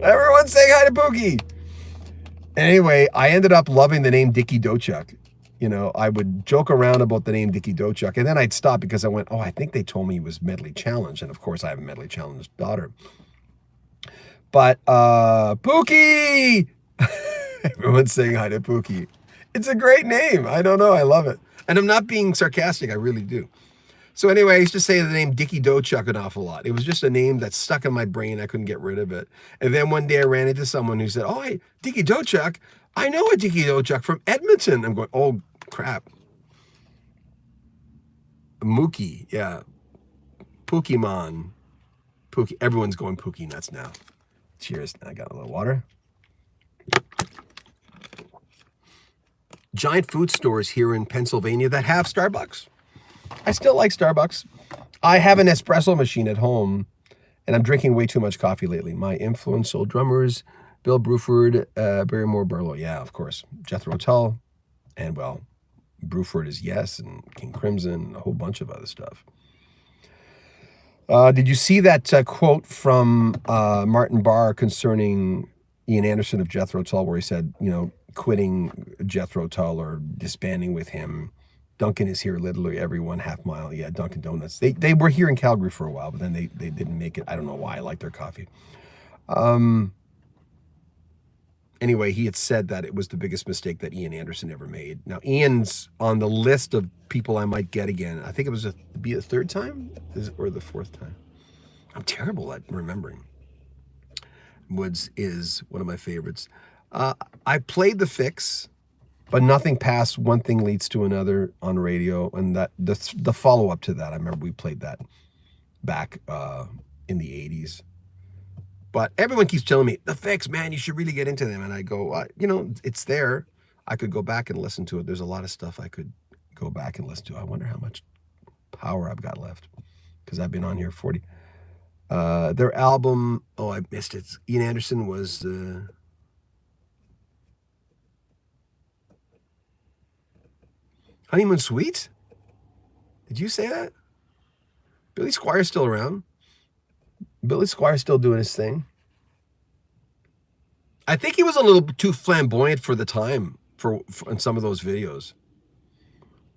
Everyone's saying hi to Pookie. Anyway, I ended up loving the name Dickie Dochuk. You know, I would joke around about the name Dickie Dochuk, and then I'd stop because I went, oh, I think they told me he was mentally challenged. And of course, I have a mentally challenged daughter. But Pookie! Everyone's saying hi to Pookie. It's a great name. I don't know. I love it. And I'm not being sarcastic. I really do. So anyway, I used to say the name Dickie Dochuck an awful lot. It was just a name that stuck in my brain. I couldn't get rid of it. And then one day I ran into someone who said, "Oh, hey, Dickie Dochuck. I know a Dickie Dochuck from Edmonton." I'm going, "Oh, crap. Mookie. Yeah. Pokemon. Pookie. Everyone's going Pookie nuts now." Cheers. I got a little water. Giant food stores here in Pennsylvania that have Starbucks. I still like Starbucks. I have an espresso machine at home, and I'm drinking way too much coffee lately. My influential drummers, Bill Bruford, Barrymore Burlow, yeah, of course, Jethro Tull, and well, Bruford is Yes, and King Crimson, and a whole bunch of other stuff. Did you see that quote from Martin Barr concerning Ian Anderson of Jethro Tull, where he said, quitting Jethro Tull or disbanding with him? Dunkin' is here literally every 1/2 mile. Yeah, Dunkin' Donuts. They were here in Calgary for a while, but then they didn't make it. I don't know why. I like their coffee. Anyway, he had said that it was the biggest mistake that Ian Anderson ever made. Now, Ian's on the list of people I might get again. I think it was be a third time or the fourth time. I'm terrible at remembering. Woods is one of my favorites. I played The Fix, but nothing past One Thing Leads to Another on radio, and that the follow-up to that, I remember we played that back in the 80s. But everyone keeps telling me, The Fix, man, you should really get into them. And I go, it's there. I could go back and listen to it. There's a lot of stuff I could go back and listen to. I wonder how much power I've got left, because I've been on here 40. Their album, I missed it. Ian Anderson was... Honeymoon Suite? Did you say that? Billy Squire's still around. Billy Squire's still doing his thing. I think he was a little too flamboyant for the time for in some of those videos.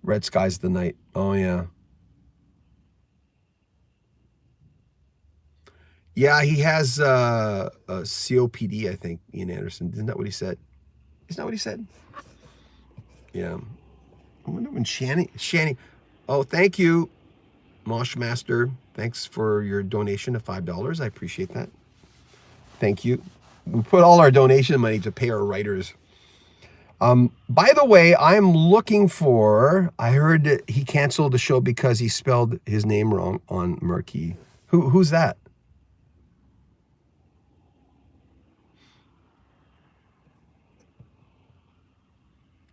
Red Skies the Night. Oh, yeah. Yeah, he has a COPD, I think, Ian Anderson. Isn't that what he said? Isn't that what he said? Yeah. I wonder when Shanny. Oh, thank you, Moshmaster. Thanks for your donation of $5. I appreciate that. Thank you. We put all our donation money to pay our writers. By the way, I'm looking for... I heard that he canceled the show because he spelled his name wrong on Marquee. Who's that?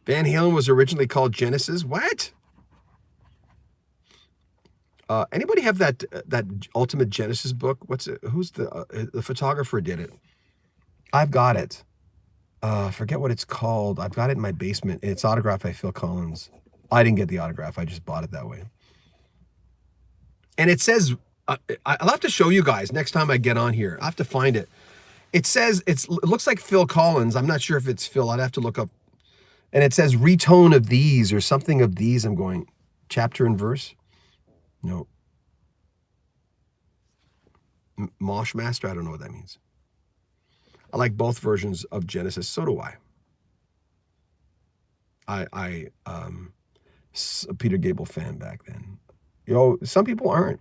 Van Halen was originally called Genesis. What? Anybody have that Ultimate Genesis book? What's it? Who's the photographer did it? I've got it. Forget what it's called. I've got it in my basement. It's autographed by Phil Collins. I didn't get the autograph. I just bought it that way. And it says, I'll have to show you guys next time I get on here. I'll have to find it. It says, it looks like Phil Collins. I'm not sure if it's Phil. I'd have to look up. And it says retone of these or something of these. I'm going, chapter and verse? No. Moshmaster? I don't know what that means. I like both versions of Genesis. So do I. I a Peter Gabriel fan back then. Some people aren't.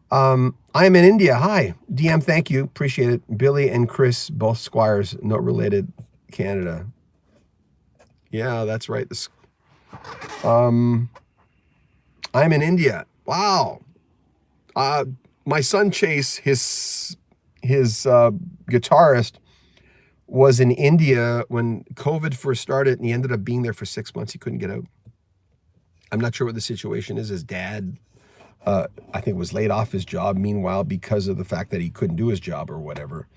I'm in India. Hi. DM, thank you. Appreciate it. Billy and Chris, both Squires, not related, Canada. Yeah, that's right. I'm in India. Wow. My son Chase, his guitarist, was in India when COVID first started, and he ended up being there for 6 months. He couldn't get out. I'm not sure what the situation is. His dad, I think, was laid off his job, meanwhile, because of the fact that he couldn't do his job or whatever.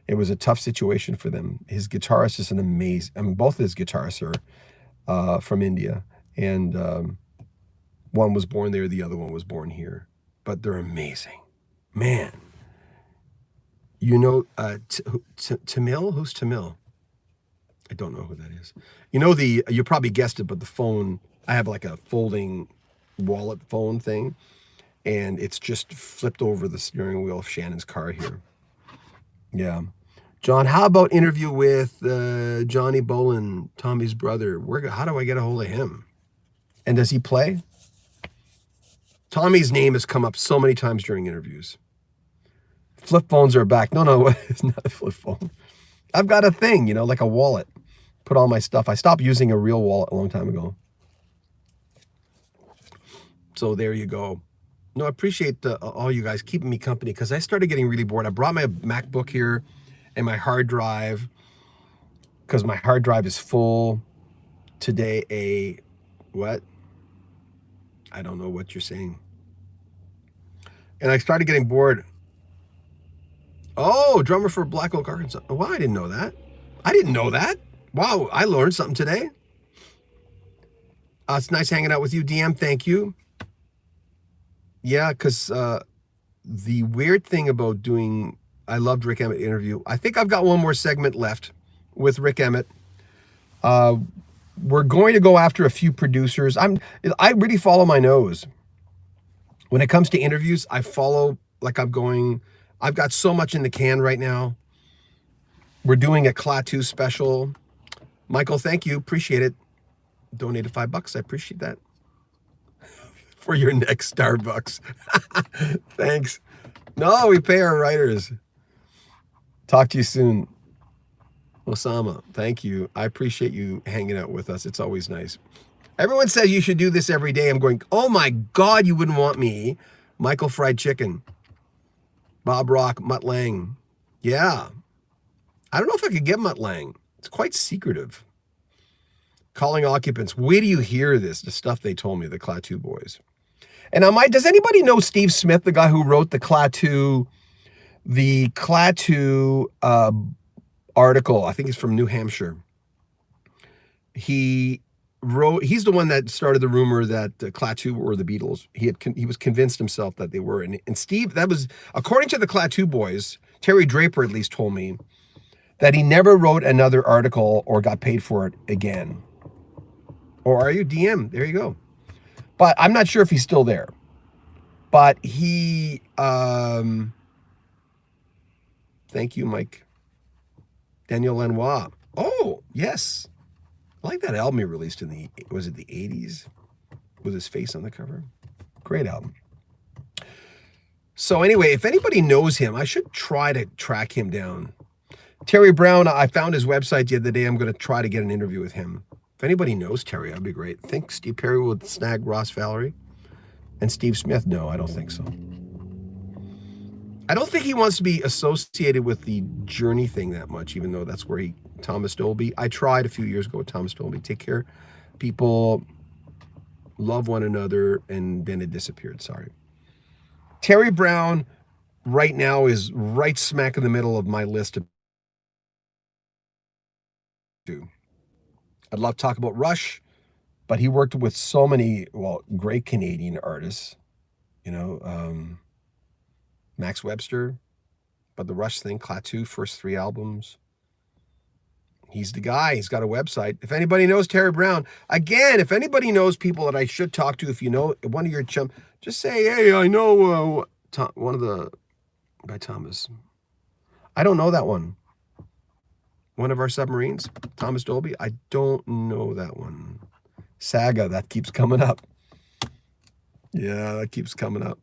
It was a tough situation for them. His guitarist is an amazing... I mean, both of his guitarists are from India. And one was born there, the other one was born here. But they're amazing. Man. Tamil? Who's Tamil? I don't know who that is. You probably guessed it, but the phone, I have like a folding wallet phone thing, and it's just flipped over the steering wheel of Shannon's car here. Yeah. John, how about interview with Johnny Bolin, Tommy's brother? How do I get a hold of him? And does he play? Tommy's name has come up so many times during interviews. Flip phones are back. No, it's not a flip phone. I've got a thing, like a wallet. Put all my stuff. I stopped using a real wallet a long time ago. So there you go. No, I appreciate all you guys keeping me company because I started getting really bored. I brought my MacBook here and my hard drive because my hard drive is full. Today, what? I don't know what you're saying. And I started getting bored. Oh, drummer for Black Oak, Arkansas. Wow, I didn't know that. Wow, I learned something today. It's nice hanging out with you, DM. Thank you. Yeah, because the weird thing about I loved Rick Emmett interview. I think I've got one more segment left with Rick Emmett. We're going to go after a few producers. I really follow my nose. When it comes to interviews, I follow like I've got so much in the can right now. We're doing a Klaatu special. Michael, thank you. Appreciate it. Donated $5. I appreciate that. For your next Starbucks. Thanks. No, we pay our writers. Talk to you soon. Osama, thank you. I appreciate you hanging out with us. It's always nice. Everyone says you should do this every day. I'm going, oh my God, you wouldn't want me. Michael Fried Chicken. Bob Rock, Mutt Lang. Yeah. I don't know if I could get Mutt Lang. It's quite secretive. Calling occupants. Wait till you hear this, the stuff they told me, the Klaatu boys. And does anybody know Steve Smith, the guy who wrote the Klaatu article? I think he's from New Hampshire. He's the one that started the rumor that the Klaatu were the Beatles. He was convinced himself that they were. And Steve, that was, according to the Klaatu boys, Terry Draper at least told me that he never wrote another article or got paid for it again. Or are you DM? There you go. But I'm not sure if he's still there. But he, thank you, Mike. Daniel Lanois. Oh, yes. I like that album he released in was it the 80s? With his face on the cover. Great album. So anyway, if anybody knows him, I should try to track him down. Terry Brown, I found his website the other day. I'm going to try to get an interview with him. If anybody knows Terry, that'd be great. Think Steve Perry would snag Ross Valerie? And Steve Smith? No, I don't think so. I don't think he wants to be associated with the Journey thing that much, even though that's where Thomas Dolby. I tried a few years ago with Thomas Dolby. Take care. People love one another, and then it disappeared. Sorry. Terry Brown right now is right smack in the middle of my list of I'd love to talk about Rush, but he worked with so many, great Canadian artists, Max Webster, but the Rush thing, Klaatu, first 3 albums. He's the guy. He's got a website. If anybody knows Terry Brown, again, if anybody knows people that I should talk to, if you know one of your chum, just say, hey, I know one of the, by Thomas. I don't know that one. One of our submarines, Thomas Dolby. I don't know that one. Saga, that keeps coming up. Yeah, that keeps coming up.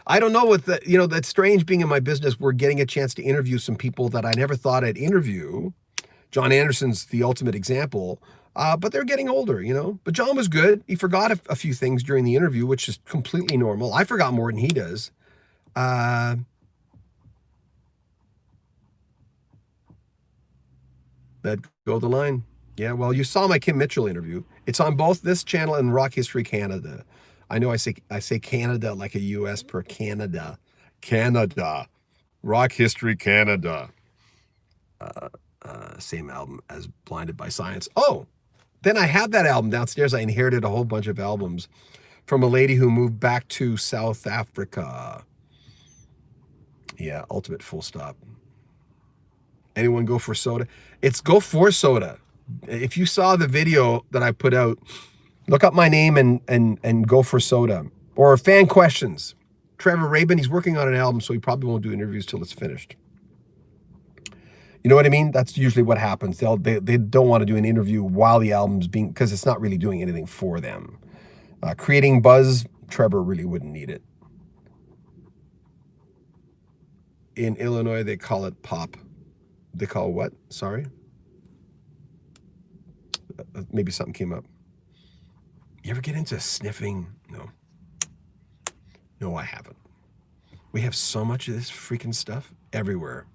I don't know what that's strange being in my business. We're getting a chance to interview some people that I never thought I'd interview. John Anderson's the ultimate example, but they're getting older, But John was good. He forgot a few things during the interview, which is completely normal. I forgot more than he does. That go the line. Yeah, well, you saw my Kim Mitchell interview. It's on both this channel and Rock History Canada. I know I say Canada like a U.S. per Canada. Canada. Rock History Canada. Same album as Blinded by Science. Oh, then I have that album downstairs. I inherited a whole bunch of albums from a lady who moved back to South Africa. Yeah, ultimate full stop. Anyone go for soda? It's go for soda. If you saw the video that I put out, look up my name and go for soda. Or fan questions. Trevor Rabin, he's working on an album, so he probably won't do interviews till it's finished. You know what I mean? That's usually what happens. They don't want to do an interview while the album's being, because it's not really doing anything for them. Creating buzz, Trevor really wouldn't need it. In Illinois, they call it pop. They call what? Sorry? Maybe something came up. You ever get into sniffing? No. No, I haven't. We have so much of this freaking stuff everywhere.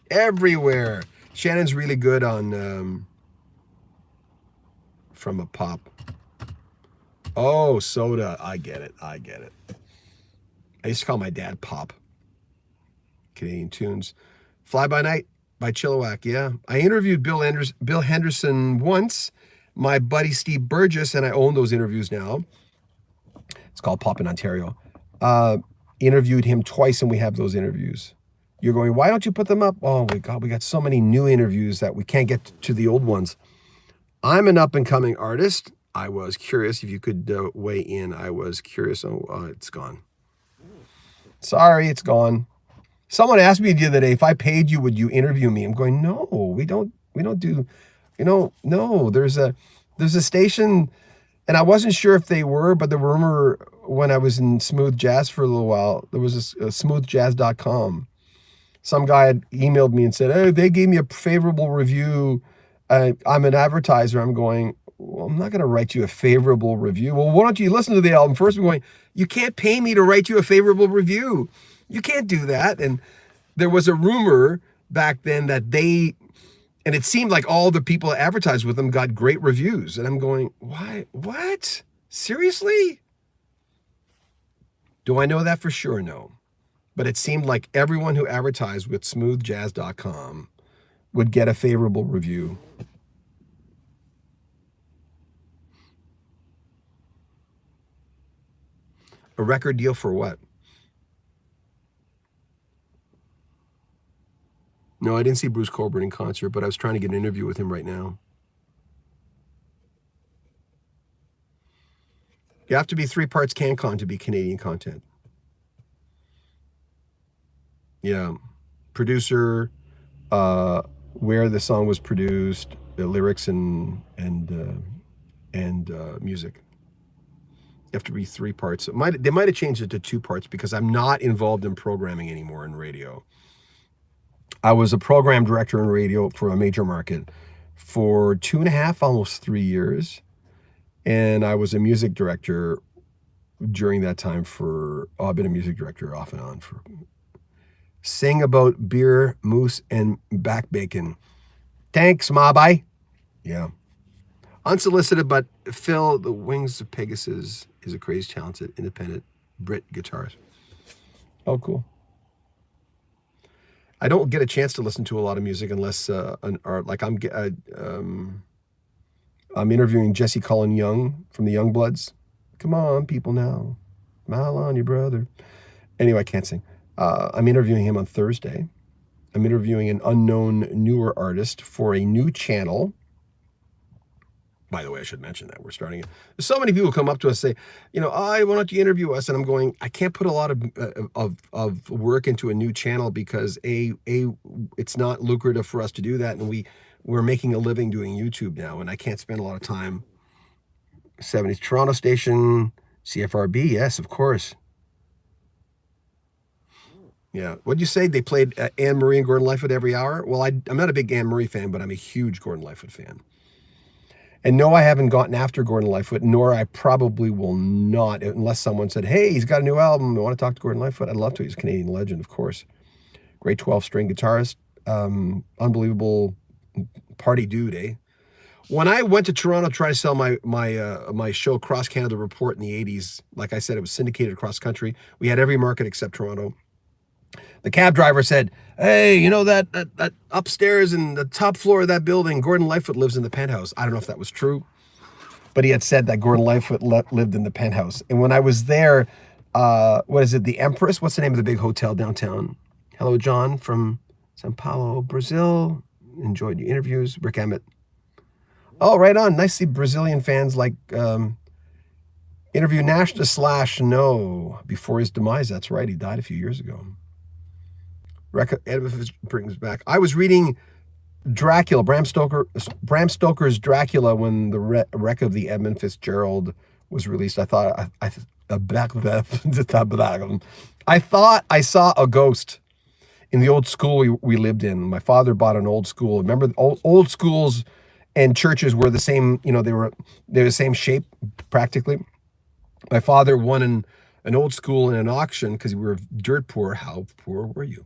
Everywhere. Shannon's really good on from a pop. Oh, soda. I get it. I get it. I used to call my dad Pop. Canadian tunes. Fly By Night by Chilliwack. Yeah. I interviewed Bill Henderson once, my buddy Steve Burgess, and I own those interviews now. It's called Pop in Ontario. Interviewed him twice, and we have those interviews. You're going, why don't you put them up? Oh, my God, we got so many new interviews that we can't get to the old ones. I'm an up-and-coming artist. I was curious if you could weigh in. I was curious. Oh, it's gone. Sorry, it's gone. Someone asked me the other day, if I paid you, would you interview me? I'm going, no, we don't do, no, there's a station, and I wasn't sure if they were, but the rumor when I was in smooth jazz for a little while, there was a smoothjazz.com. Some guy had emailed me and said, hey, they gave me a favorable review. I'm an advertiser. I'm going, well, I'm not going to write you a favorable review. Well, why don't you listen to the album first? I'm going, you can't pay me to write you a favorable review. You can't do that. And there was a rumor back then that and it seemed like all the people that advertised with them got great reviews. And I'm going, why? What? Seriously? Do I know that for sure? No. But it seemed like everyone who advertised with smoothjazz.com would get a favorable review. A record deal for what? No, I didn't see Bruce Cockburn in concert, but I was trying to get an interview with him right now. You have to be 3 parts CanCon to be Canadian content. Yeah. Producer, where the song was produced, the lyrics and music. You have to be 3 parts. They might have changed it to 2 parts because I'm not involved in programming anymore in radio. I was a program director in radio for a major market for 2.5, almost 3 years. And I was a music director during that time I've been a music director off and on for. Sing about beer, moose, and back bacon. Thanks, Mabai. Yeah. Unsolicited, but Phil, the Wings of Pegasus, is a crazy talented, independent Brit guitarist. Oh, cool. I don't get a chance to listen to a lot of music unless, I'm interviewing Jesse Colin Young from the Youngbloods. Come on, people now. Smile on your brother. Anyway, I can't sing. I'm interviewing him on Thursday. I'm interviewing an unknown newer artist for a new channel. By the way, I should mention that we're starting it. There's so many people come up to us say, why don't you interview us? And I'm going, I can't put a lot of work into a new channel because it's not lucrative for us to do that, and we're making a living doing YouTube now, and I can't spend a lot of time. 70s Toronto station, CFRB, yes, of course. Yeah. What'd you say? They played Anne Marie and Gordon Lightfoot every hour? Well, I'm not a big Anne Marie fan, but I'm a huge Gordon Lightfoot fan. And no, I haven't gotten after Gordon Lightfoot, nor I probably will not, unless someone said, hey, he's got a new album. I want to talk to Gordon Lightfoot. I'd love to. He's a Canadian legend, of course. Great 12-string guitarist. Unbelievable party dude, eh? When I went to Toronto to try to sell my show Cross Canada Report in the 80s, like I said, it was syndicated across country. We had every market except Toronto. The cab driver said, hey, that upstairs in the top floor of that building, Gordon Lightfoot lives in the penthouse. I don't know if that was true, but he had said that Gordon Lightfoot lived in the penthouse. And when I was there, what is it, the Empress? What's the name of the big hotel downtown? Hello, John from Sao Paulo, Brazil. Enjoyed your interviews. Rick Emmett. Oh, right on. Nice to see Brazilian fans like interview Nash / No before his demise. That's right. He died a few years ago. Edward brings back. I was reading Dracula, Bram Stoker's Dracula, when the wreck of the Edmund Fitzgerald was released, I thought I thought I saw a ghost in the old school we lived in. My father bought an old school. Remember, old schools and churches were the same. You know, they're the same shape practically. My father won an old school in an auction because we were dirt poor. How poor were you?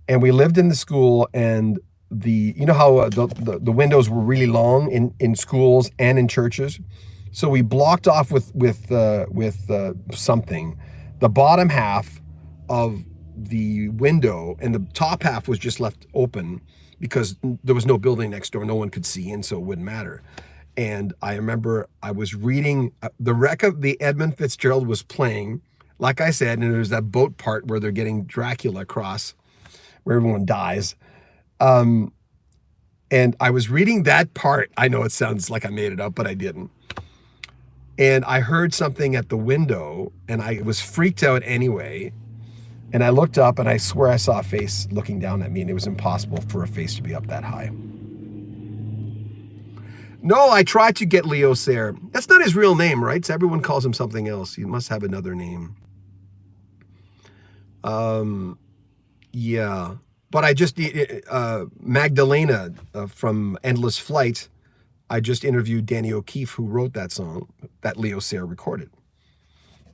And we lived in the school, and you know how the windows were really long in schools and in churches. So we blocked off with something the bottom half of the window, and the top half was just left open because there was no building next door, no one could see in, so it wouldn't matter. And I remember I was reading the wreck of the Edmund Fitzgerald was playing, like I said, and there's that boat part where they're getting Dracula across, where everyone dies. And I was reading that part. I know it sounds like I made it up, but I didn't. And I heard something at the window, and I was freaked out anyway. And I looked up, and I swear I saw a face looking down at me, and it was impossible for a face to be up that high. No, I tried to get Leo Sayer. That's not his real name, right? So everyone calls him something else. He must have another name. Yeah. But I just, Magdalena from Endless Flight, I just interviewed Danny O'Keefe, who wrote that song that Leo Sayer recorded.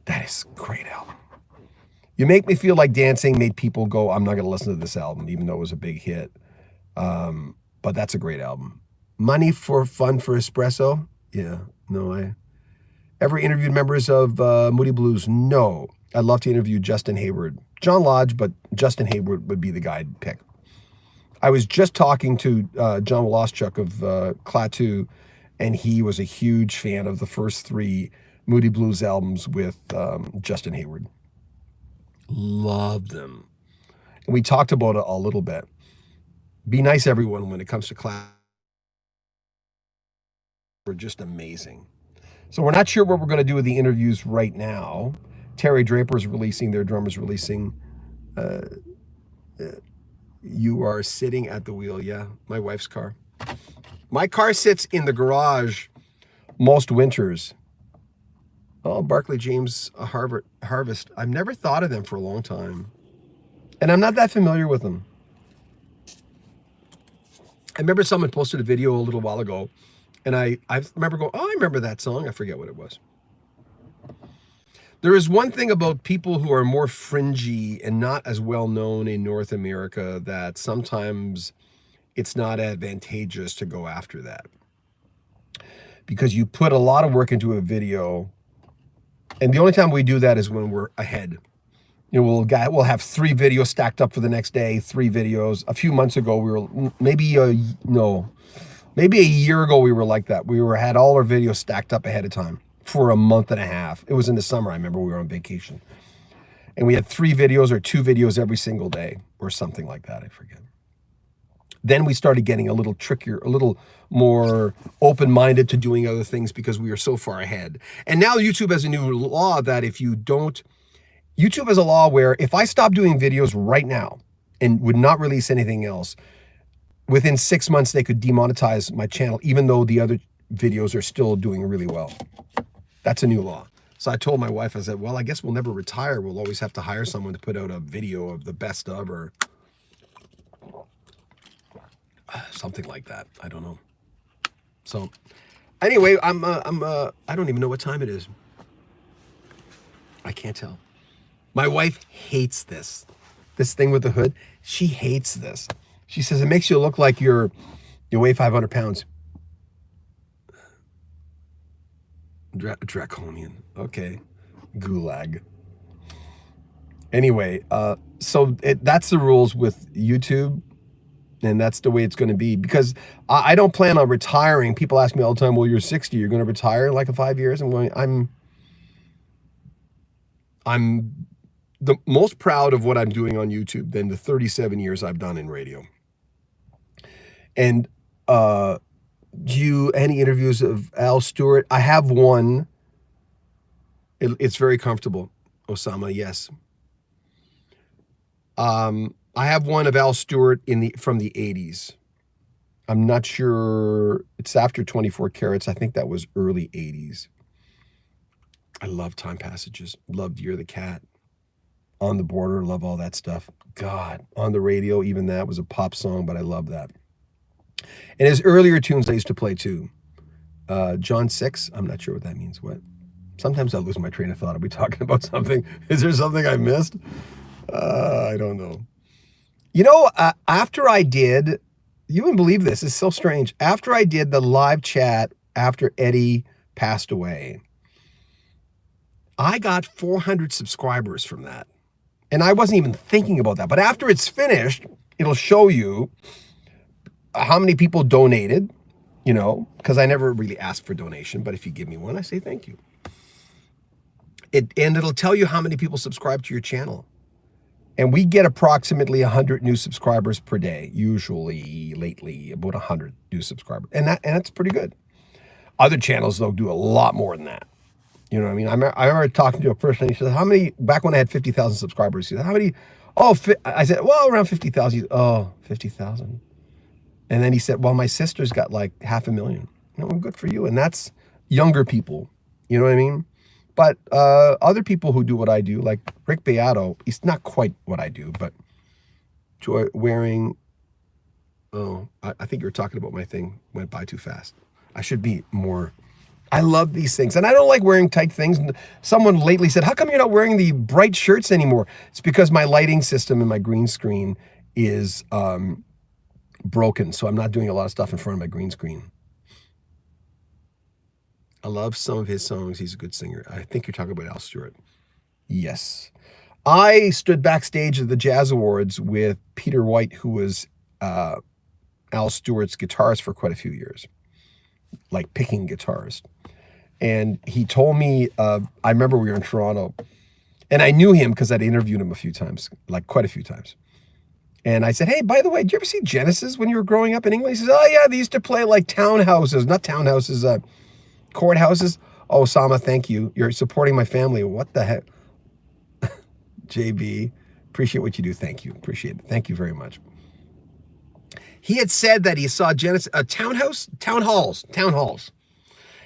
That is a great album. You Make Me Feel Like Dancing made people go, I'm not going to listen to this album, even though it was a big hit. But that's a great album. Money for Fun for Espresso? Yeah, no, I ever interviewed members of Moody Blues? No. I'd love to interview Justin Hayward. John Lodge, but Justin Hayward would be the guy I'd pick. I was just talking to John Woloschuk of Klaatu, and he was a huge fan of the first 3 Moody Blues albums with Justin Hayward. Loved them. And we talked about it a little bit. Be nice, everyone, when it comes to Klaatu. Were just amazing. So we're not sure what we're going to do with the interviews right now. Terry Draper's releasing, their drummer's releasing. You are sitting at the wheel. Yeah, my wife's car. My car sits in the garage most winters. Oh, Barclay James Harvest. I've never thought of them for a long time. And I'm not that familiar with them. I remember someone posted a video a little while ago, and I remember going, oh, I remember that song. I forget what it was. There is one thing about people who are more fringy and not as well known in North America that sometimes it's not advantageous to go after that. Because you put a lot of work into a video, and the only time we do that is when we're ahead. You know, we'll have 3 videos stacked up for the next day, 3 videos. A few months ago, we were maybe a year ago we were like that. We had all our videos stacked up ahead of time for a month and a half. It was in the summer. I remember we were on vacation, and we had 3 videos or 2 videos every single day or something like that. I forget. Then we started getting a little trickier, a little more open-minded to doing other things because we were so far ahead. And now YouTube has a new law that if you don't, YouTube has a law where if I stop doing videos right now and would not release anything else, within 6 months they could demonetize my channel, even though the other videos are still doing really well. That's a new law. So I told my wife, I said, well, I guess we'll never retire. We'll always have to hire someone to put out a video of the best of or something like that. I don't know. So anyway, I don't even know what time it is. I can't tell. My wife hates this thing with the hood. She hates this. She says, it makes you look like you weigh 500 pounds. Draconian. Okay. Gulag. Anyway, so that's the rules with YouTube, and that's the way it's going to be, because I don't plan on retiring. People ask me all the time, well, you're 60, you're going to retire in like 5 years? I'm the most proud of what I'm doing on YouTube than the 37 years I've done in radio. And any interviews of Al Stewart? I have one. It's very comfortable. Osama, yes. I have one of Al Stewart from the 80s. I'm not sure. It's after 24 Carats. I think that was early 80s. I love Time Passages. Loved Year of the Cat. On the Border. Love all that stuff. God. On the Radio, even that was a pop song, but I love that. And his earlier tunes I used to play too. John 6. I'm not sure what that means. What? Sometimes I lose my train of thought. Are we talking about something? Is there something I missed? I don't know. You know, after I did, you wouldn't believe this. It's so strange. After I did the live chat after Eddie passed away, I got 400 subscribers from that. And I wasn't even thinking about that. But after it's finished, it'll show you how many people donated, you know, because I never really asked for donation. But if you give me one, I say thank you. And it'll tell you how many people subscribe to your channel. And we get approximately 100 new subscribers per day, usually lately about 100 new subscribers. And that's pretty good. Other channels, they'll do a lot more than that. You know what I mean? I remember talking to a person, he said, how many, back when I had 50,000 subscribers, he said, how many? Oh, I said, well, around 50,000. Oh, 50,000. And then he said, well, my sister's got like 500,000. You know, good for you. And that's younger people. You know what I mean? But other people who do what I do, like Rick Beato, he's not quite what I do, but wearing, I think you were talking about my thing, went by too fast. I should be more, I love these things. And I don't like wearing tight things. Someone lately said, how come you're not wearing the bright shirts anymore? It's because my lighting system and my green screen is broken. So I'm not doing a lot of stuff in front of my green screen. I love some of his songs. He's a good singer. I think you're talking about Al Stewart. Yes. I stood backstage at the Jazz Awards with Peter White, who was Al Stewart's guitarist for quite a few years, like picking guitars. And he told me, I remember we were in Toronto, and I knew him because I'd interviewed him a few times, like quite a few times. And I said, hey, by the way, did you ever see Genesis when you were growing up in England? He says, oh yeah, they used to play like townhouses, not townhouses, courthouses. Oh, Osama, thank you. You're supporting my family. What the heck? JB, appreciate what you do. Thank you. Appreciate it. Thank you very much. He had said that he saw Genesis, town halls.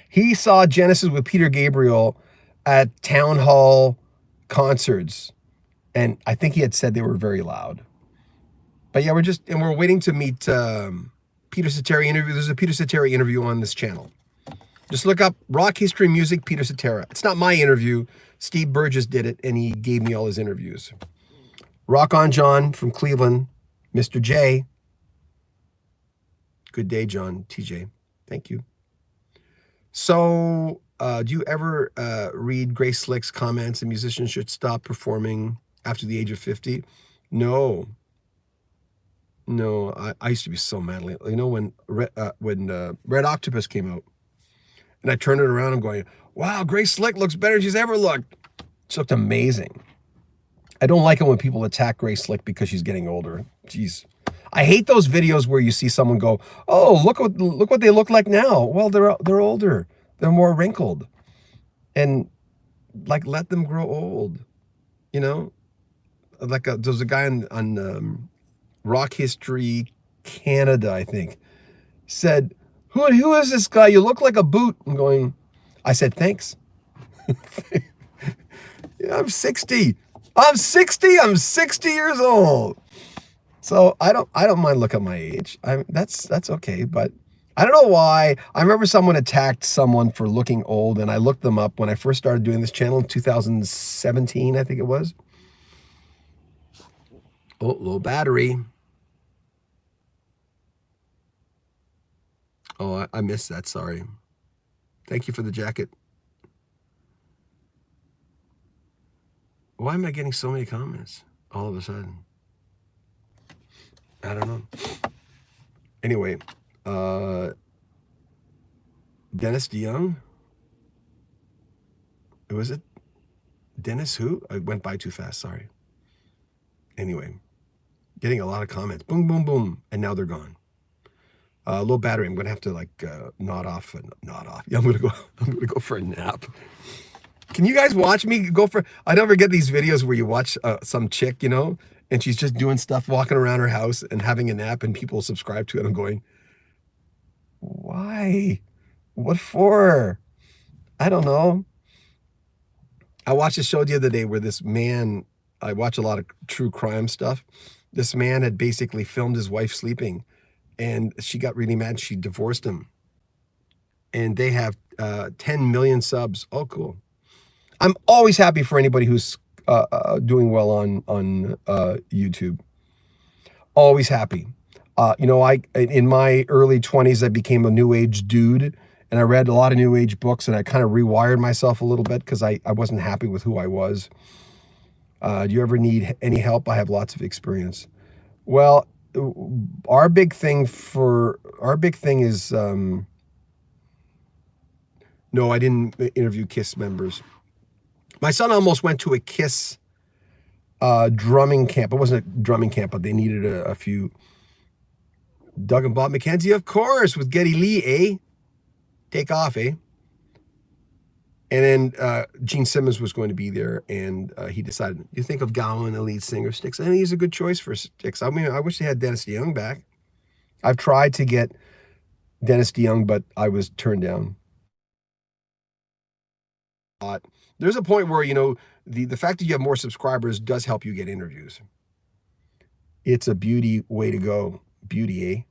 He saw Genesis with Peter Gabriel at town hall concerts. And I think he had said they were very loud. But yeah, we're waiting to meet Peter Cetera interview. There's a Peter Cetera interview on this channel. Just look up Rock History Music, Peter Cetera. It's not my interview. Steve Burgess did it, and he gave me all his interviews. Rock on John from Cleveland. Mr. J. Good day, John. TJ. Thank you. So, do you ever read Grace Slick's comments that musicians should stop performing after the age of 50? No. No, I used to be so mad. You know, when Red Octopus came out, and I turned it around, I'm going, wow, Grace Slick looks better than she's ever looked. She looked amazing. I don't like it when people attack Grace Slick because she's getting older. Jeez. I hate those videos where you see someone go, oh, look what they look like now. Well, they're older. They're more wrinkled. And like, let them grow old. You know? Like there's a guy on Rock History Canada, I think, said, who is this guy? You look like a boot. I said, thanks. Yeah, I'm 60. I'm 60 years old. So I don't mind looking at my age. That's okay, but I don't know why. I remember someone attacked someone for looking old, and I looked them up when I first started doing this channel in 2017, I think it was. Oh, low battery. Oh, I missed that. Sorry. Thank you for the jacket. Why am I getting so many comments all of a sudden? I don't know. Anyway, Dennis DeYoung? Was it Dennis who? I went by too fast. Sorry. Anyway, getting a lot of comments. Boom, boom, boom. And now they're gone. Low battery. I'm going to have to like nod off. Yeah, I'm going to go for a nap. Can you guys watch me go for, I never get these videos where you watch some chick, you know, and she's just doing stuff, walking around her house and having a nap, and people subscribe to it. I'm going, Why? What for? I don't know. I watched a show the other day where this man, I watch a lot of true crime stuff. This man had basically filmed his wife sleeping, and she got really mad. She divorced him, and they have 10 million subs. Oh, cool. I'm always happy for anybody who's doing well on YouTube. Always happy. I in my early 20s, I became a new age dude, and I read a lot of new age books, and I kind of rewired myself a little bit because I wasn't happy with who I was. Do you ever need any help? I have lots of experience. Well, our big thing is no, I didn't interview KISS members. My son almost went to a KISS drumming camp. It wasn't a drumming camp, but they needed a few. Doug and Bob McKenzie, of course, with Geddy Lee, eh? Take off, eh? And then Gene Simmons was going to be there, and he decided, you think of Gowan, the lead singer, Styx. I think he's a good choice for Styx. I mean, I wish they had Dennis DeYoung back. I've tried to get Dennis DeYoung, but I was turned down. There's a point where, the fact that you have more subscribers does help you get interviews. It's a beauty way to go. Beauty, eh?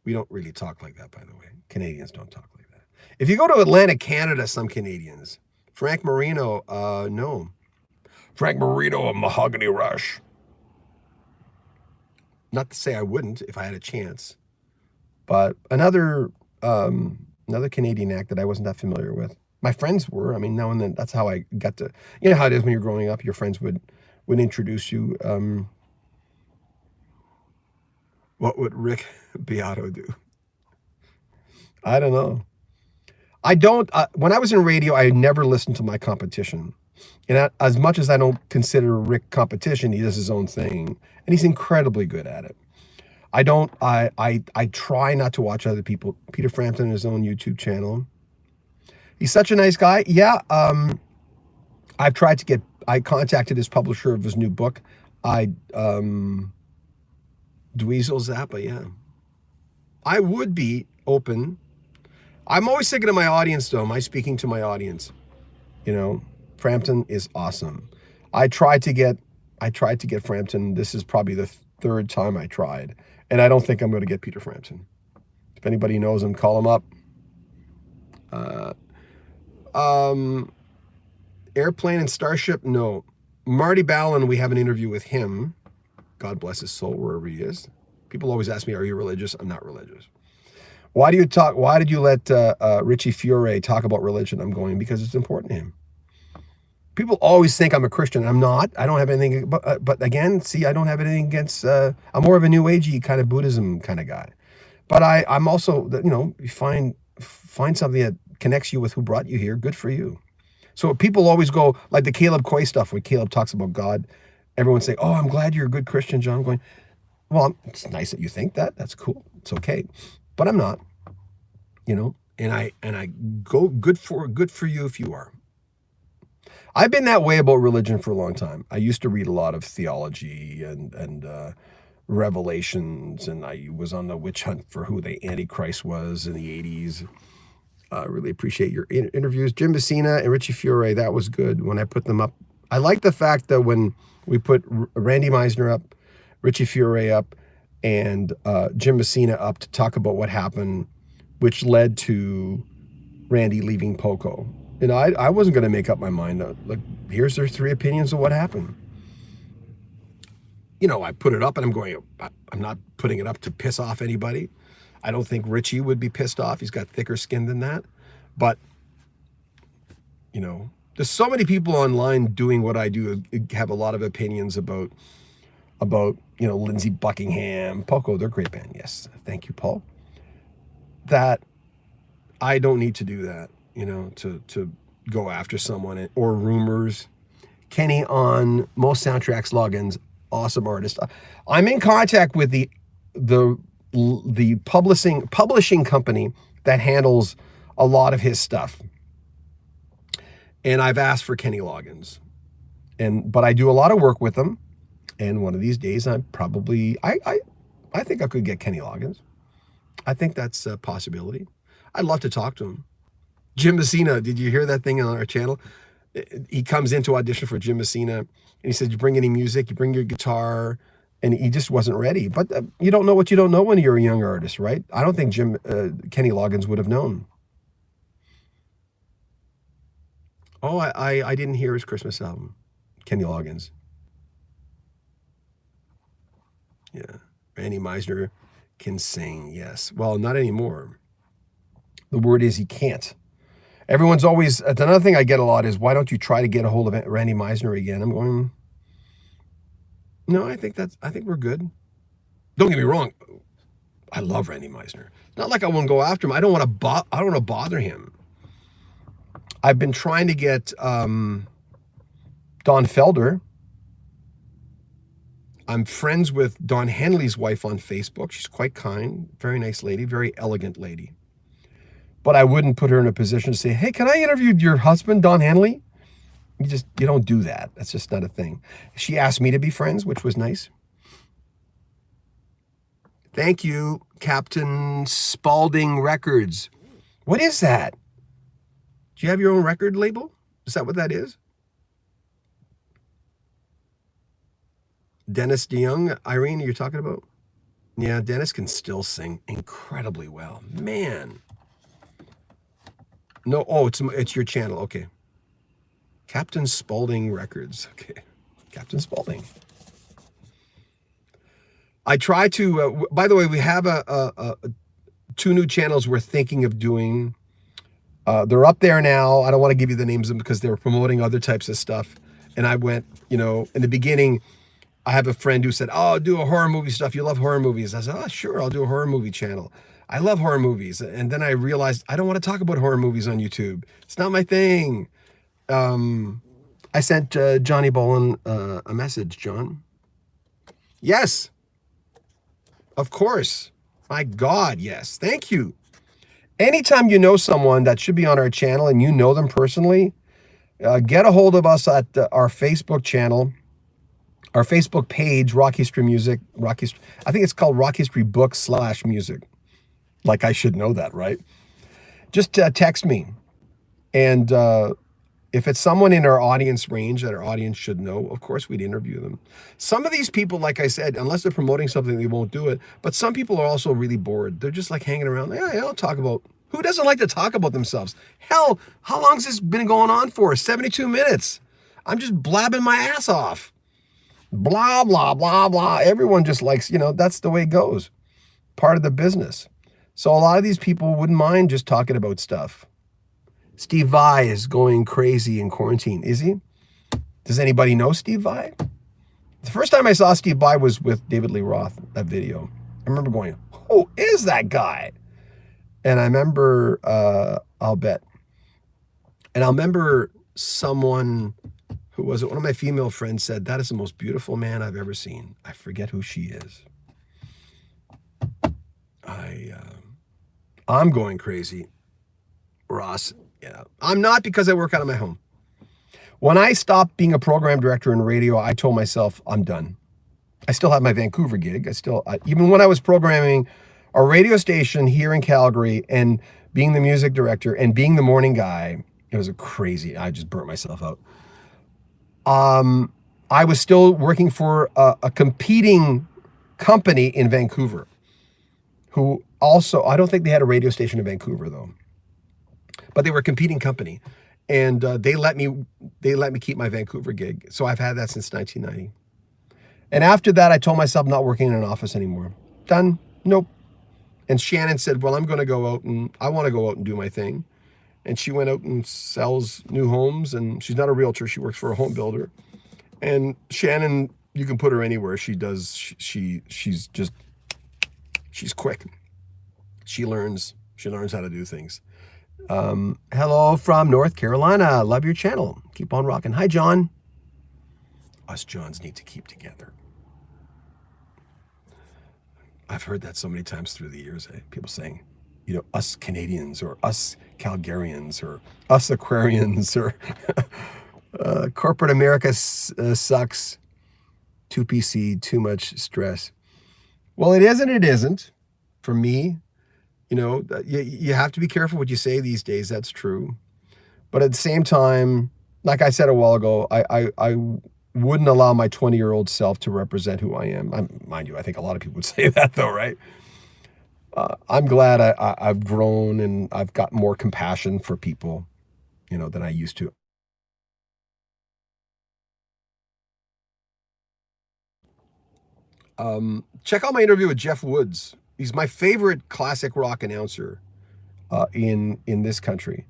We don't really talk like that, by the way. Canadians don't talk like that. If you go to Atlantic, Canada, some Canadians. Frank Marino, no. Frank Marino of Mahogany Rush. Not to say I wouldn't if I had a chance. But another Canadian act that I wasn't that familiar with. My friends were. I mean, now and then, that's how I got to, you know how it is when you're growing up, your friends would introduce you. What would Rick Beato do? I don't know. I don't, when I was in radio, I never listened to my competition. And as much as I don't consider Rick competition, he does his own thing. And he's incredibly good at it. I try not to watch other people. Peter Frampton, his own YouTube channel. He's such a nice guy. Yeah. I contacted his publisher of his new book. Dweezil Zappa, yeah. I would be open. I'm always thinking of my audience, though. Am I speaking to my audience? Frampton is awesome. I tried to get Frampton. This is probably the third time I tried. And I don't think I'm going to get Peter Frampton. If anybody knows him, call him up. Airplane and Starship, no. Marty Ballin, we have an interview with him. God bless his soul, wherever he is. People always ask me, are you religious? I'm not religious. Why did you let Richie Fiore talk about religion? I'm going, because it's important to him. People always think I'm a Christian. I'm not. I don't have anything, but again, see, I don't have anything against, I'm more of a New Agey kind of Buddhism kind of guy. But I'm also, you find something that connects you with who brought you here. Good for you. So people always go, like the Caleb Coy stuff, when Caleb talks about God, everyone's saying, oh, I'm glad you're a good Christian, John. I'm going, well, it's nice that you think that. That's cool. It's okay. But I'm not, and I go, good for you if you are. I've been that way about religion for a long time. I used to read a lot of theology and revelations, and I was on the witch hunt for who the Antichrist was in the 80s. Really appreciate your interviews. Jim Messina and Richie Fiore, that was good when I put them up. I like the fact that when we put Randy Meisner up, Richie Fiore up, and Jim Messina up to talk about what happened, which led to Randy leaving Poco. I wasn't going to make up my mind. Like, here's their three opinions of what happened. I put it up, and I'm going, I'm not putting it up to piss off anybody. I don't think Richie would be pissed off. He's got thicker skin than that. But, there's so many people online doing what I do, have a lot of opinions about Lindsey Buckingham, Poco, they're a great band. Yes. Thank you, Paul. That I don't need to do that, to go after someone or rumors. Kenny on most soundtracks logins, awesome artist. I'm in contact with the publishing company that handles a lot of his stuff. And I've asked for Kenny logins. But I do a lot of work with them. And one of these days I think I could get Kenny logins. I think that's a possibility. I'd love to talk to him. Jim Messina, did you hear that thing on our channel? He comes in to audition for Jim Messina, and he said, you bring any music, you bring your guitar, and he just wasn't ready. But you don't know what you don't know when you're a young artist, right? I don't think Kenny Loggins would have known. Oh, I didn't hear his Christmas album, Kenny Loggins. Yeah, Randy Meisner can sing, yes. Well, not anymore. The word is he can't. Everyone's always, another thing I get a lot is, why don't you try to get a hold of Randy Meisner again? I'm going, no, I think we're good. Don't get me wrong. I love Randy Meisner. It's not like I won't go after him. I don't want to bother him. I've been trying to get Don Felder. I'm friends with Don Henley's wife on Facebook. She's quite kind, very nice lady, very elegant lady. But I wouldn't put her in a position to say, hey, can I interview your husband, Don Henley? You don't do that. That's just not a thing. She asked me to be friends, which was nice. Thank you, Captain Spalding Records. What is that? Do you have your own record label? Is that what that is? Dennis DeYoung, Irene, you're talking about? Yeah, Dennis can still sing incredibly well. Man. No, oh, it's your channel. Okay. Captain Spalding Records. Okay. Captain Spalding. I try to, by the way, we have two new channels we're thinking of doing. They're up there now. I don't want to give you the names of them because they were promoting other types of stuff. And I went, in the beginning, I have a friend who said, oh, do a horror movie stuff. You love horror movies. I said, oh, sure, I'll do a horror movie channel. I love horror movies. And then I realized I don't want to talk about horror movies on YouTube. It's not my thing. I sent Johnny Bolin a message, John. Yes. Of course. My God, yes. Thank you. Anytime you know someone that should be on our channel and you know them personally, get a hold of us at our Facebook channel, our Facebook page, Rock History Music. I think it's called Rock History Books /music. Like I should know that, right? Just text me. And if it's someone in our audience range that our audience should know, of course we'd interview them. Some of these people, like I said, unless they're promoting something, they won't do it. But some people are also really bored. They're just like hanging around. Yeah, I'll talk about. Who doesn't like to talk about themselves? Hell, how long has this been going on for? 72 minutes. I'm just blabbing my ass off. Blah, blah, blah, blah. Everyone just likes, that's the way it goes. Part of the business. So a lot of these people wouldn't mind just talking about stuff. Steve Vai is going crazy in quarantine. Is he? Does anybody know Steve Vai? The first time I saw Steve Vai was with David Lee Roth, that video. I remember going, who is that guy? And I remember, I'll bet. And I'll remember someone, who was it? One of my female friends said, that is the most beautiful man I've ever seen. I forget who she is. I'm going crazy. Ross, yeah. I'm not, because I work out of my home. When I stopped being a program director in radio, I told myself, I'm done. I still have my Vancouver gig. Even when I was programming a radio station here in Calgary and being the music director and being the morning guy, it was I just burnt myself out. I was still working for a competing company in Vancouver, who also, I don't think they had a radio station in Vancouver though, but they were a competing company, and they let me keep my Vancouver gig. So I've had that since 1990. And after that, I told myself I'm not working in an office anymore. Done. Nope. And Shannon said, well, I want to go out and do my thing. And she went out and sells new homes, and she's not a realtor. She works for a home builder. And Shannon, you can put her anywhere. She's quick. She learns how to do things. Hello from North Carolina. Love your channel. Keep on rocking. Hi, John. Us Johns need to keep together. I've heard that so many times through the years. People saying, us Canadians, or us Calgarians, or us Aquarians, or corporate America sucks. 2PC, too much stress. Well, it is and it isn't. For me, You have to be careful what you say these days. That's true. But at the same time, like I said a while ago, I wouldn't allow my 20-year-old self to represent who I am. Mind you, I think a lot of people would say that though, right? I'm glad I've grown and I've got more compassion for people, than I used to. Check out my interview with Jeff Woods. He's my favorite classic rock announcer in this country.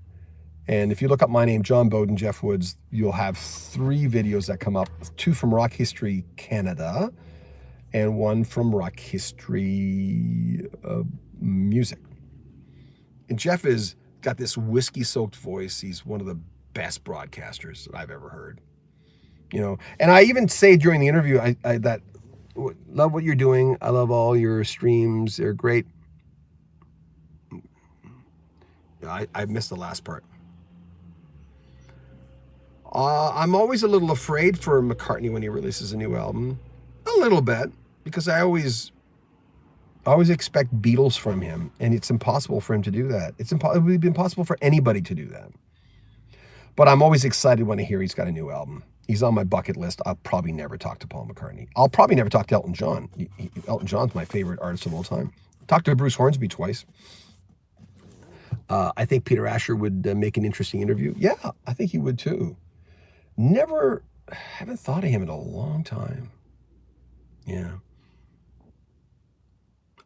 And if you look up my name, John Beaudin, Jeff Woods, you'll have 3 videos that come up, 2 from Rock History Canada and 1 from Rock History Music. And Jeff has got this whiskey-soaked voice. He's one of the best broadcasters that I've ever heard. And I even say during the interview, I love what you're doing. I love all your streams. They're great. I missed the last part. I'm always a little afraid for McCartney when he releases a new album. A little bit, because I always expect Beatles from him, and it's impossible for him to do that. It would be impossible for anybody to do that. But I'm always excited when I hear he's got a new album. He's on my bucket list. I'll probably never talk to Paul McCartney. I'll probably never talk to Elton John. Elton John's my favorite artist of all time. Talked to Bruce Hornsby twice. I think Peter Asher would make an interesting interview. Yeah, I think he would too. Haven't thought of him in a long time. Yeah.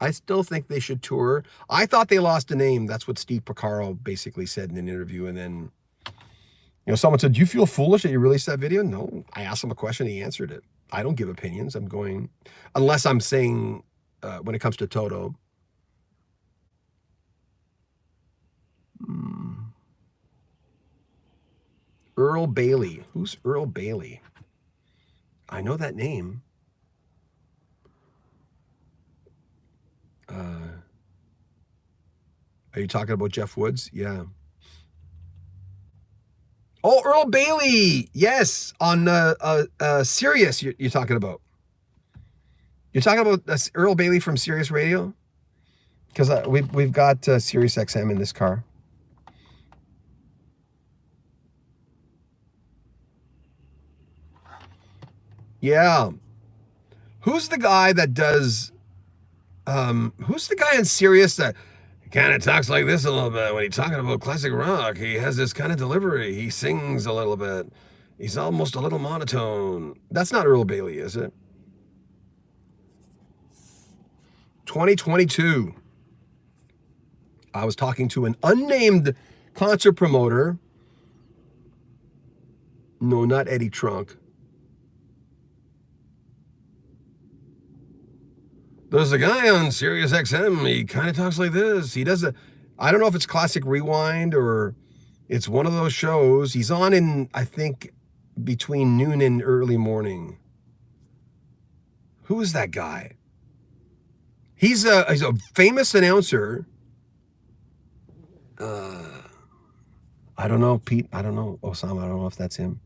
I still think they should tour. I thought they lost a name. That's what Steve Porcaro basically said in an interview. And then, someone said, do you feel foolish that you released that video? No, I asked him a question. He answered it. I don't give opinions. I'm going, unless I'm saying, when it comes to Toto. Earl Bailey. Who's Earl Bailey? I know that name. Are you talking about Jeff Woods? Yeah. Oh, Earl Bailey. Yes, on Sirius. You're talking about. You're talking about Earl Bailey from Sirius Radio, because we've got Sirius XM in this car. Yeah. Who's the guy that does? Who's the guy in Sirius that kind of talks like this a little bit when he's talking about classic rock? He has this kind of delivery. He sings a little bit. He's almost a little monotone. That's not Earl Bailey, is it? 2022. I was talking to an unnamed concert promoter. No, not Eddie Trunk. There's a guy on Sirius XM. He kind of talks like this. He does I don't know if it's Classic Rewind or it's one of those shows. He's on in, I think, between noon and early morning. Who is that guy? He's a famous announcer. I don't know, Pete. I don't know, Osama. I don't know if that's him.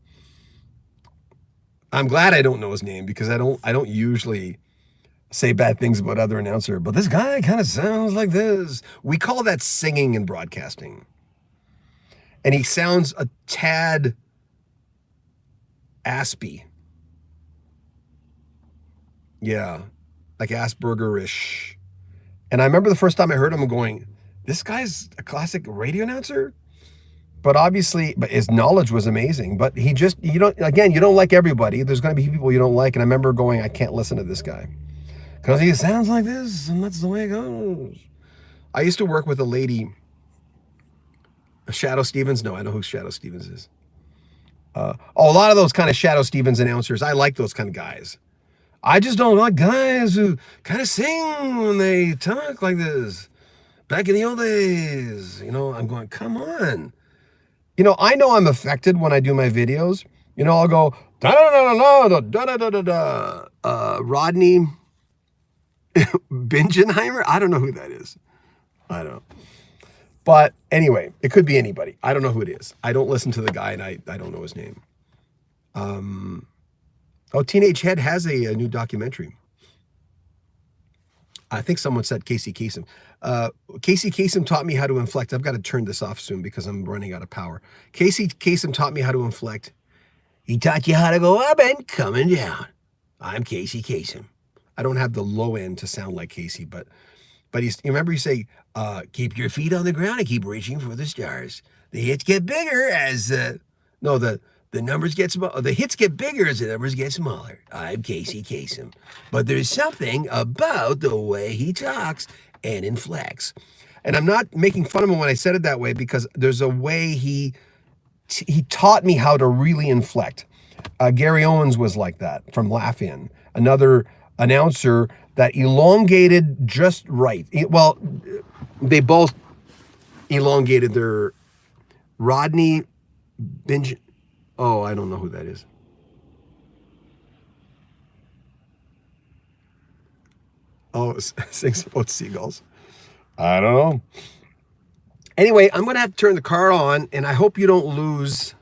I'm glad I don't know his name, because I don't usually say bad things about other announcer, but this guy kind of sounds like this. We call that singing in broadcasting. And he sounds a tad aspy. Yeah, like Asperger-ish. And I remember the first time I heard him going, this guy's a classic radio announcer? But obviously, his knowledge was amazing. But you don't like everybody. There's going to be people you don't like. And I remember going, I can't listen to this guy, because he sounds like this, and that's the way it goes. I used to work with a lady, Shadow Stevens. No, I know who Shadow Stevens is. A lot of those kind of Shadow Stevens announcers, I like those kind of guys. I just don't like guys who kind of sing when they talk like this. Back in the old days, I'm going, come on. I know I'm affected when I do my videos. I'll go, da-da-da-da-da-da-da-da-da-da. Rodney Bingenheimer? I don't know who that is. I don't know. But anyway, it could be anybody. I don't know who it is. I don't listen to the guy, and I don't know his name. Teenage Head has a new documentary. I think someone said Casey Kasem. Casey Kasem taught me how to inflect. I've got to turn this off soon because I'm running out of power. Casey Kasem taught me how to inflect. He taught you how to go up and coming down. I'm Casey Kasem. I don't have the low end to sound like Casey, but you remember you say, keep your feet on the ground and keep reaching for the stars. The hits get bigger as the numbers get smaller. The hits get bigger as the numbers get smaller. I'm Casey Kasem. But there's something about the way he talks and inflects. And I'm not making fun of him when I said it that way, because there's a way he taught me how to really inflect. Gary Owens was like that from Laugh In, another announcer that elongated just right. Well, they both elongated their Rodney Binge. Oh, I don't know who that is. Oh, sings about seagulls. I don't know. Anyway, I'm going to have to turn the car on, and I hope you don't lose.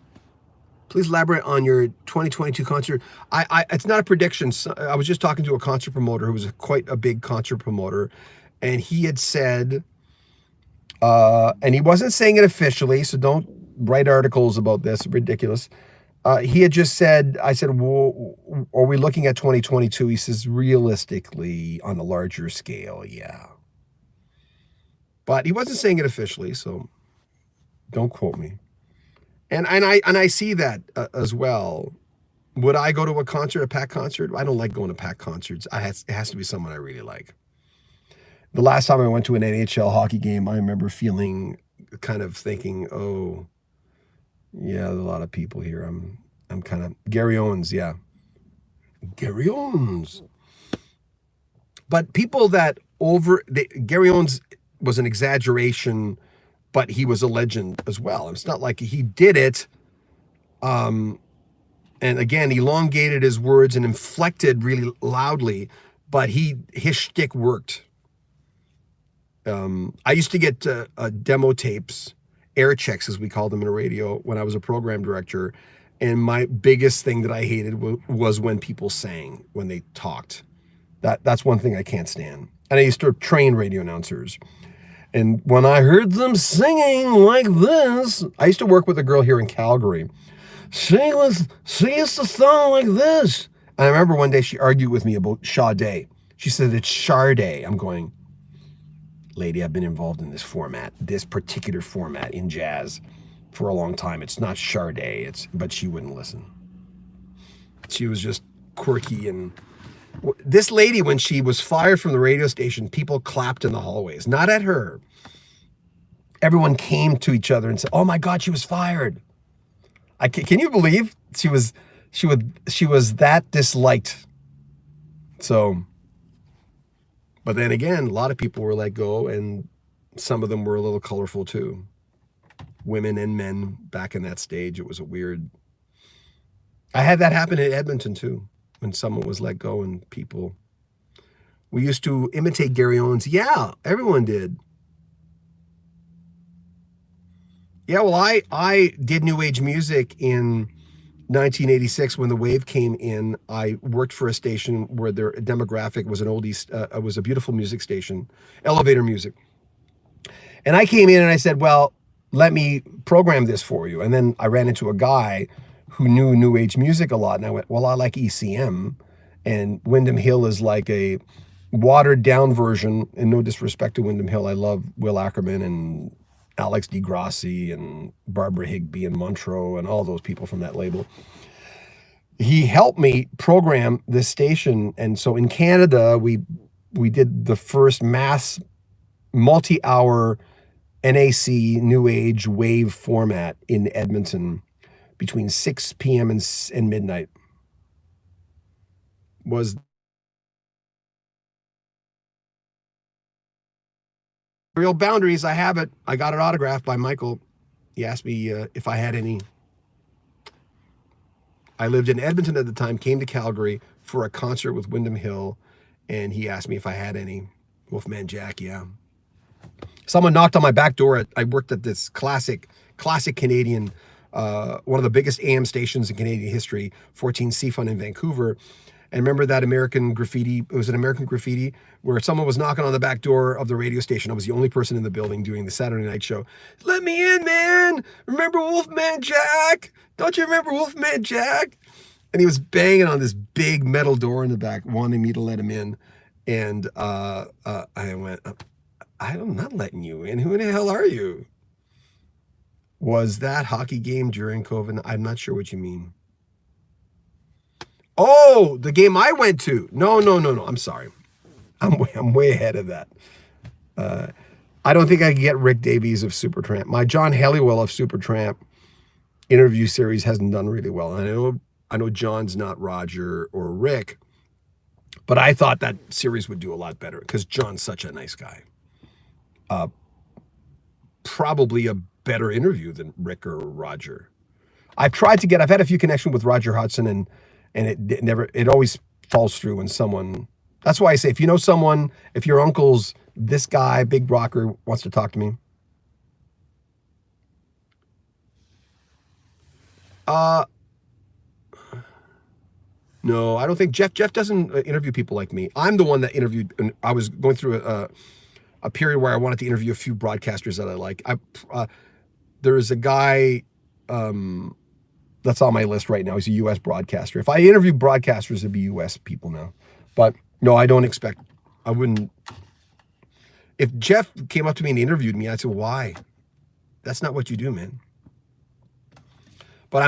Please elaborate on your 2022 concert. It's not a prediction. I was just talking to a concert promoter who was quite a big concert promoter, and he had said, and he wasn't saying it officially, so don't write articles about this. Ridiculous. He had just said, I said, well, are we looking at 2022? He says, realistically, on a larger scale, yeah. But he wasn't saying it officially, so don't quote me. And I see that as well. Would I go to a concert, a packed concert? I don't like going to packed concerts. It has to be someone I really like. The last time I went to an NHL hockey game, I remember feeling, kind of thinking, oh, yeah, there's a lot of people here. I'm kind of Gary Owens, yeah. Gary Owens. But people that Gary Owens was an exaggeration, but he was a legend as well. It's not like he did it, and again, elongated his words and inflected really loudly, but his shtick worked. I used to get demo tapes, air checks as we called them in a radio, when I was a program director, and my biggest thing that I hated was when people sang, when they talked. That's one thing I can't stand. And I used to train radio announcers. And when I heard them singing like this, I used to work with a girl here in Calgary. She used to sound like this. And I remember one day she argued with me about Sade. She said, it's Sade. I'm going, lady, I've been involved in this particular format in jazz for a long time. It's not Sade. But she wouldn't listen. She was just quirky. And this lady, when she was fired from the radio station, people clapped in the hallways, not at her. Everyone came to each other and said, oh my God, she was fired. Can you believe she was that disliked? So, but then again, a lot of people were let go, and some of them were a little colorful too. Women and men back in that stage. It was I had that happen in Edmonton too, when someone was let go and we used to imitate Gary Owens. Yeah, everyone did. Yeah, well, I did New Age music in 1986 when the wave came in. I worked for a station where their demographic was an oldies, was a beautiful music station, elevator music. And I came in and I said, well, let me program this for you. And then I ran into a guy who knew New Age music a lot. And I went, well, I like ECM. And Windham Hill is like a watered down version. And no disrespect to Windham Hill. I love Will Ackerman and Alex DeGrassi and Barbara Higbee and Montreux and all those people from that label. He helped me program this station. And so in Canada, we did the first mass multi-hour NAC New Age wave format in Edmonton between 6 p.m. and midnight. Was Real Boundaries. I have it. I got it autographed by Michael. He asked me if I had any. I lived in Edmonton at the time, came to Calgary for a concert with Windham Hill, and he asked me if I had any. Wolfman Jack, yeah. Someone knocked on my back door. I worked at this classic Canadian, one of the biggest AM stations in Canadian history, 14 Seafront in Vancouver. And remember that American Graffiti? It was an American Graffiti where someone was knocking on the back door of the radio station. I was the only person in the building doing the Saturday night show. Let me in, man. Remember Wolfman Jack? Don't you remember Wolfman Jack? And he was banging on this big metal door in the back, wanting me to let him in. And I went, I'm not letting you in. Who the hell are you? Was that hockey game during COVID? I'm not sure what you mean. Oh, the game I went to. No. I'm sorry. I'm way ahead of that. I don't think I can get Rick Davies of Supertramp. My John Helliwell of Supertramp interview series hasn't done really well. And I know John's not Roger or Rick, but I thought that series would do a lot better because John's such a nice guy. Probably a better interview than Rick or Roger. I've had a few connections with Roger Hudson and it always falls through when someone, that's why I say, if you know someone, if your uncle's this guy, Big Rocker, wants to talk to me. No, I don't think Jeff doesn't interview people like me. I'm the one that interviewed, and I was going through a period where I wanted to interview a few broadcasters that I like. There is a guy that's on my list right now. He's a U.S. broadcaster. If I interview broadcasters, it'd be U.S. people now. But no, I wouldn't. If Jeff came up to me and interviewed me, I'd say, why? That's not what you do, man. But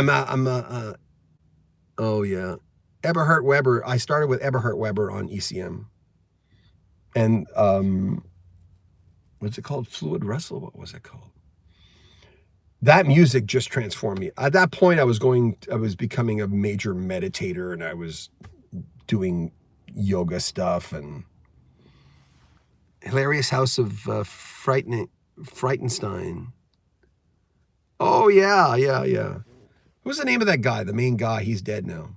oh yeah. Eberhard Weber. I started with Eberhard Weber on ECM. And, what's it called? Fluid Wrestle? What was it called? That music just transformed me. At that point, I was becoming a major meditator, and I was doing yoga stuff and Hilarious House of Frightenstein. Oh yeah. Who's the name of that guy? The main guy. He's dead now.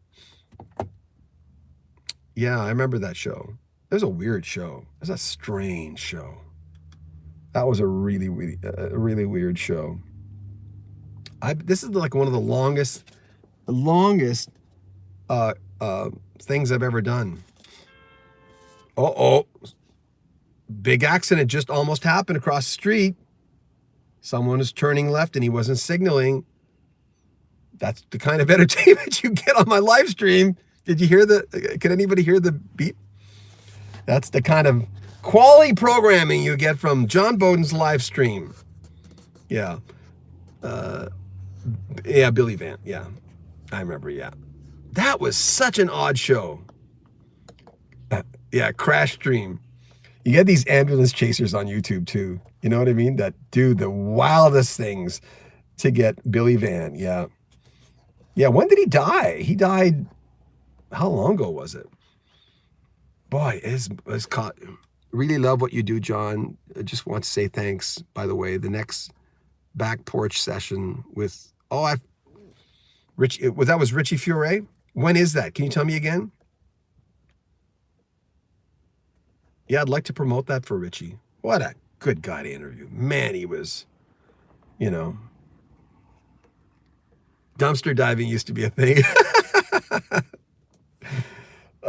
Yeah, I remember that show. It was a weird show. It was a strange show. That was a really weird show. This is like one of the longest things I've ever done. Big accident just almost happened across the street. Someone was turning left and he wasn't signaling. That's the kind of entertainment you get on my live stream. Did you hear can anybody hear the beep? That's the kind of quality programming you get from John Beaudin's live stream. Yeah. Yeah, Billy Van. Yeah. I remember, yeah. That was such an odd show. Yeah, crash stream. You get these ambulance chasers on YouTube too. You know what I mean? That do the wildest things to get Billy Van. Yeah. Yeah, when did he die? He died, how long ago was it? Boy, it's caught. Really love what you do, John. I just want to say thanks, by the way. The next back porch session with, that was Richie Furay? When is that? Can you tell me again? Yeah, I'd like to promote that for Richie. What a good guy to interview. Man, he was, dumpster diving used to be a thing.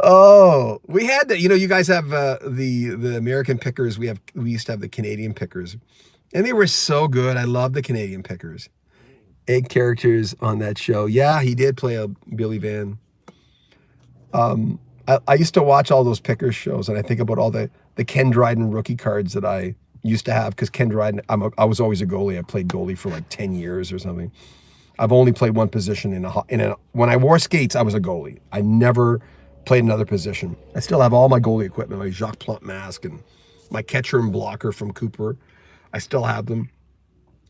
Oh, we had that. You guys have the American pickers. We used to have the Canadian pickers, and they were so good. I love the Canadian pickers. Egg characters on that show. Yeah, he did play a Billy Van. I used to watch all those pickers shows, and I think about all the Ken Dryden rookie cards that I used to have, because Ken Dryden, I was always a goalie. I played goalie for like 10 years or something. I've only played one position when I wore skates, I was a goalie. I never played another position. I still have all my goalie equipment, my Jacques Plante mask and my catcher and blocker from Cooper. I still have them.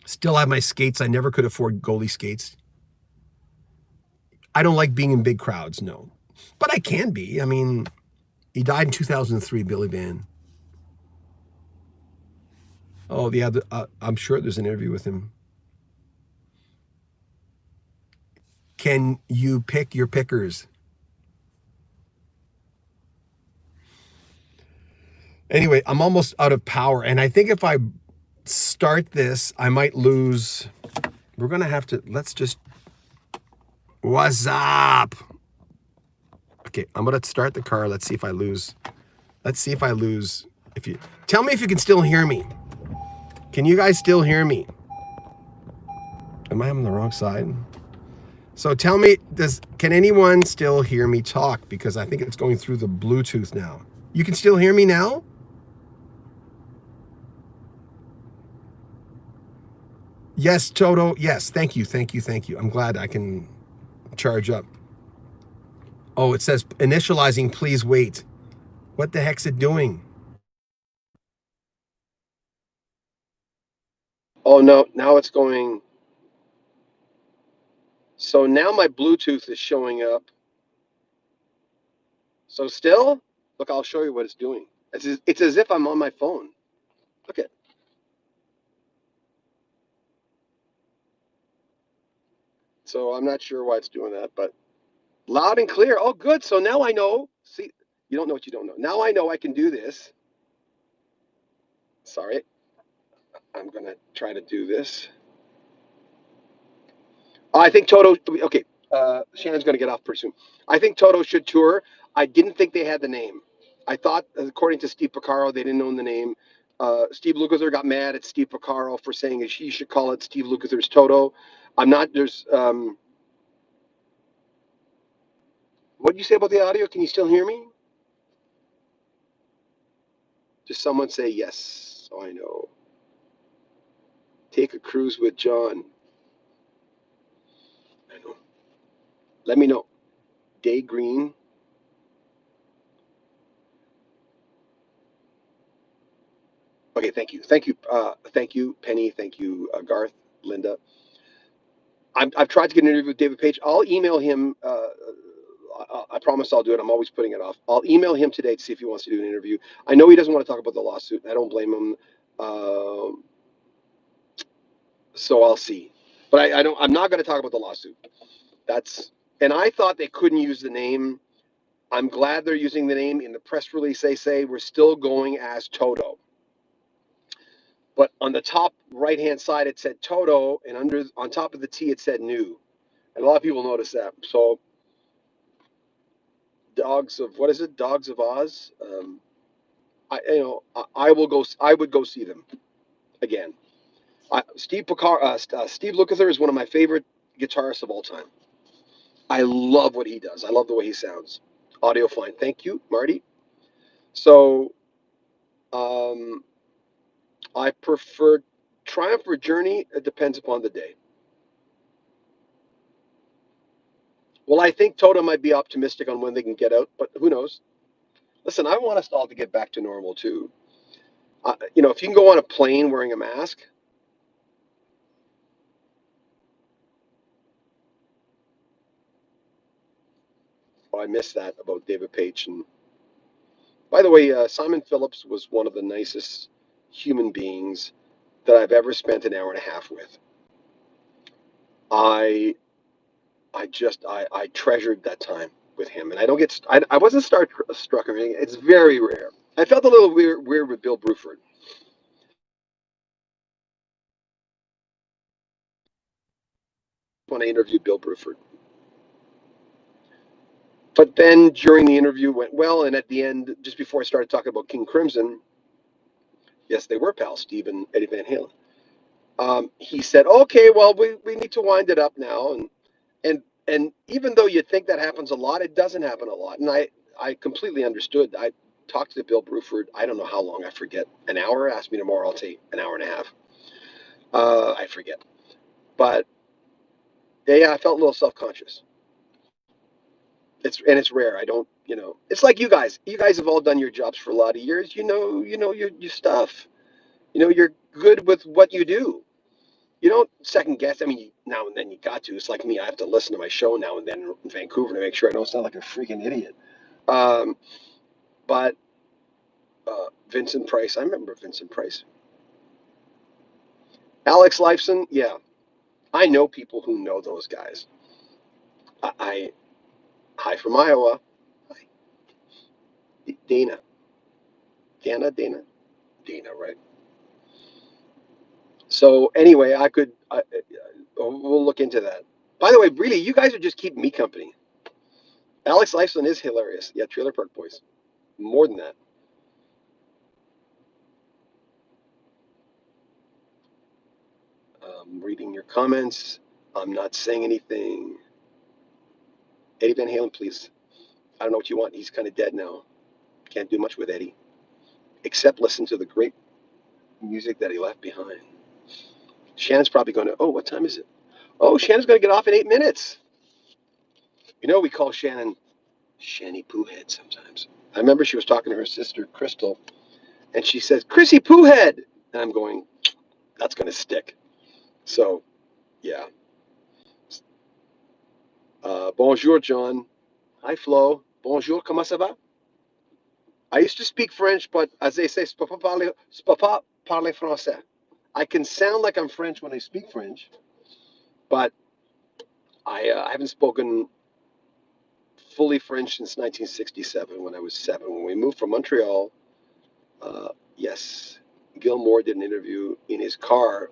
Still have my skates. I never could afford goalie skates. I don't like being in big crowds, no. But I can be. I mean, he died in 2003, Billy Van. Oh, yeah, I'm sure there's an interview with him. Can you pick your pickers? Anyway, I'm almost out of power, and I think if I start this, I might lose. We're going to have to, what's up? Okay, I'm gonna start the car. Let's see if I lose. Let's see if I lose. If you tell me if you can still hear me. Can you guys still hear me? Am I on the wrong side? So tell me, can anyone still hear me talk? Because I think it's going through the Bluetooth now. You can still hear me now? Yes, Toto. Yes, thank you, thank you, thank you. I'm glad I can charge up. Oh, it says initializing, please wait. What the heck's it doing? Oh no, now it's going. So now my Bluetooth is showing up. So still, look, I'll show you what it's doing. It's as if I'm on my phone. Look at. So I'm not sure why it's doing that, but loud and clear. Oh, good. So now I know. See, you don't know what you don't know. Now I know I can do this. Sorry, I'm gonna try to do this. Oh, I think Toto. Okay, Shannon's gonna get off pretty soon. I think Toto should tour. I didn't think they had the name. I thought, according to Steve Picaro, they didn't own the name. Steve Lukather got mad at Steve Picaro for saying he should call it Steve Lukather's Toto. I'm not. There's. What did you say about the audio? Can you still hear me? Just someone say yes. So I know. Take a cruise with John. I know. Let me know. Day Green. Okay, thank you. Thank you, Penny. Thank you, Garth, Linda. I've tried to get an interview with David Page. I'll email him. I promise I'll do it. I'm always putting it off. I'll email him today to see if he wants to do an interview. I know he doesn't want to talk about the lawsuit. I don't blame him. Um, so I'll see. But I don't. I'm not going to talk about the lawsuit. That's. And I thought they couldn't use the name. I'm glad they're using the name. In the press release, they say we're still going as Toto. But on the top right hand side, it said Toto, and on top of the T, it said new. And a lot of people notice that. So, Dogs of what is it? Dogs of Oz. I will go. I would go see them again. Steve Lukather is one of my favorite guitarists of all time. I love what he does. I love the way he sounds. Audio fine. Thank you, Marty. So, um, I prefer Triumph or Journey. It depends upon the day. Well, I think Toto might be optimistic on when they can get out, but who knows? Listen, I want us all to get back to normal too. If you can go on a plane wearing a mask, oh, I missed that about David Page. And by the way, Simon Phillips was one of the nicest human beings that I've ever spent an hour and a half with. I I treasured that time with him, and I wasn't struck or anything. It's very rare. I felt a little weird with Bill Bruford when I interviewed Bill Bruford. But then during the interview went well, and at the end, just before I started talking about King Crimson, yes, they were pals, Steve and Eddie Van Halen. He said, "Okay, well, we need to wind it up now." And even though you think that happens a lot, it doesn't happen a lot. And I completely understood. I talked to Bill Bruford. I don't know how long. I forget. An hour. Ask me tomorrow. I'll say an hour and a half. I forget. But yeah, I felt a little self conscious. It's rare. I don't. It's like you guys. You guys have all done your jobs for a lot of years. Your stuff. You're good with what you do. You don't second guess. I mean, now and then you got to. It's like me. I have to listen to my show now and then in Vancouver to make sure I don't sound like a freaking idiot. Um, but Vincent Price, I remember Vincent Price. Alex Lifeson, yeah, I know people who know those guys. I Hi from Iowa. Hi. Dana, Dana, right? So anyway, we'll look into that. By the way, really, you guys are just keeping me company. Alex Lifeson is hilarious. Yeah, Trailer Park Boys. More than that. Reading your comments. I'm not saying anything. Eddie Van Halen, please. I don't know what you want. He's kind of dead now. Can't do much with Eddie, except listen to the great music that he left behind. Shannon's probably going to, oh, what time is it? Oh, Shannon's going to get off in 8 minutes. You know, we call Shannon Shanny Poohead sometimes. I remember she was talking to her sister, Crystal, and she says, Chrissy Poohead. And I'm going, that's going to stick. So, yeah. Bonjour, John. Hi, Flo. Bonjour, comment ça va? I used to speak French, but as they say, je peux pas parler français. I can sound like I'm French when I speak French, but I haven't spoken fully French since 1967 when I was 7. When we moved from Montreal, yes, Gilmore did an interview in his car.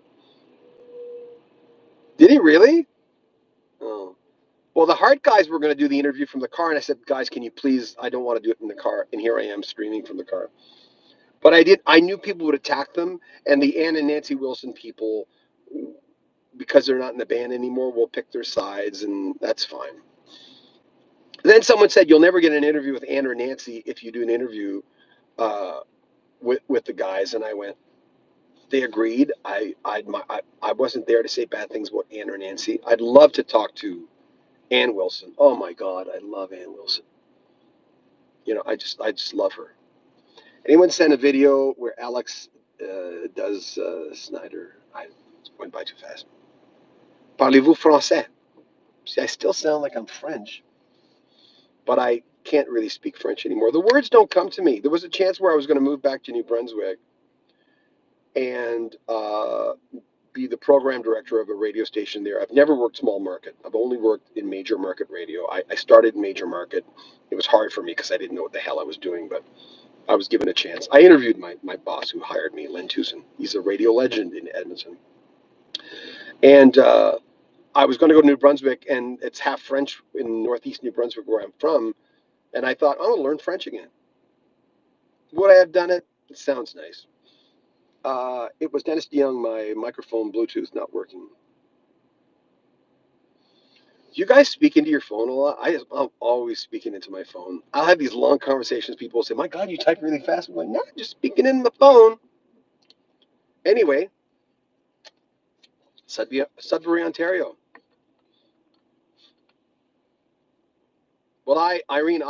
Did he really? Oh. Well, the Hart guys were going to do the interview from the car, and I said, guys, can you please? I don't want to do it in the car. And here I am streaming from the car. But I did. I knew people would attack them, and the Ann and Nancy Wilson people, because they're not in the band anymore, will pick their sides, and that's fine. Then someone said, you'll never get an interview with Ann or Nancy if you do an interview uh, with the guys, and I went. They agreed. I wasn't there to say bad things about Ann or Nancy. I'd love to talk to Ann Wilson. Oh my God, I love Ann Wilson. You know, I just love her. Anyone send a video where Alex does Snyder? I went by too fast. Parlez-vous français? See, I still sound like I'm French, but I can't really speak French anymore. The words don't come to me. There was a chance where I was going to move back to New Brunswick and be the program director of a radio station there. I've never worked small market. I've only worked in major market radio. I started in major market. It was hard for me because I didn't know what the hell I was doing, but I was given a chance. I interviewed my boss who hired me, Len Tucson. He's a radio legend in Edmonton. And I was going to go to New Brunswick, and it's half French in northeast New Brunswick where I'm from. And I thought, I'm going to learn French again. Would I have done it? It sounds nice. It was Dennis DeYoung, my microphone Bluetooth not working. Do you guys speak into your phone a lot? I'm always speaking into my phone. I'll have these long conversations. People will say, my God, you type really fast. I'm like, no, just speaking in the phone. Anyway, Sudbury, Ontario. Well, Irene,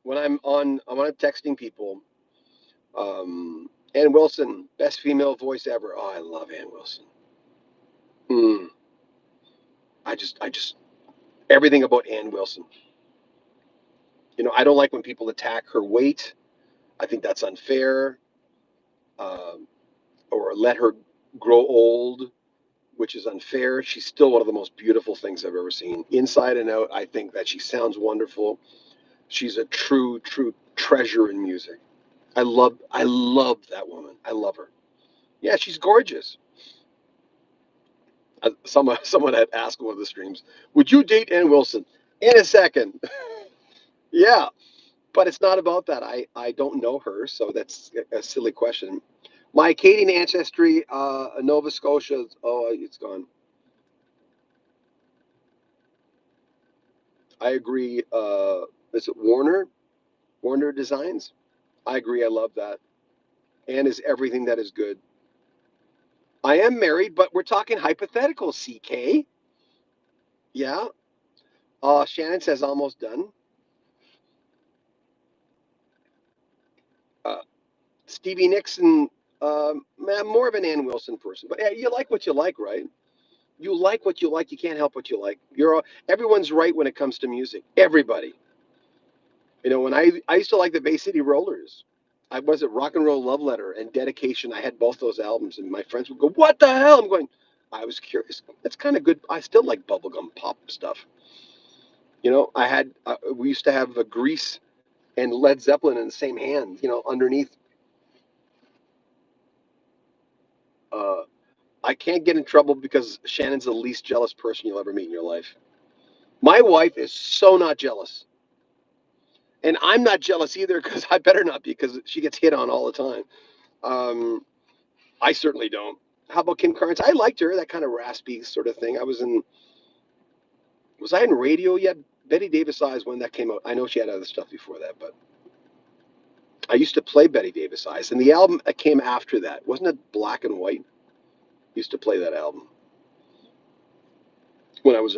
when I'm texting people, Ann Wilson, best female voice ever. Oh, I love Ann Wilson. Mm, I just everything about Ann Wilson. You know, I don't like when people attack her weight. I think that's unfair. Um, or let her grow old, which is unfair. She's still one of the most beautiful things I've ever seen. Inside and out, I think that she sounds wonderful. She's a true treasure in music. I love that woman. I love her. Yeah, she's gorgeous. Someone had asked one of the streams, "Would you date Ann Wilson?" In a second. Yeah, but it's not about that. I don't know her, so that's a silly question. My Acadian ancestry, Nova Scotia. Oh, it's gone. I agree. Is it Warner? Warner Designs? I agree. I love that. Anne is everything that is good. I am married, but we're talking hypothetical, CK. Yeah. Shannon says almost done. Uh, Stevie Nicks, I'm more of an Ann Wilson person, but yeah, you like what you like, right? You like what you like. You can't help what you like. Everyone's right when it comes to music. Everybody. You know, when I used to like the Bay City Rollers. I was at Rock and Roll Love Letter and Dedication. I had both those albums, and my friends would go, "What the hell?" I'm going. I was curious. It's kind of good. I still like bubblegum pop stuff. You know, we used to have Grease and Led Zeppelin in the same hand. You know, underneath. Uh, I can't get in trouble because Shannon's the least jealous person you'll ever meet in your life. My wife is so not jealous. And I'm not jealous either because I better not be because she gets hit on all the time. I certainly don't. How about Kim Carnes? I liked her, that kind of raspy sort of thing. Was I in radio yet? Betty Davis Eyes when that came out. I know she had other stuff before that, but I used to play Betty Davis Eyes, and the album that came after that wasn't it Black and White? Used to play that album when I was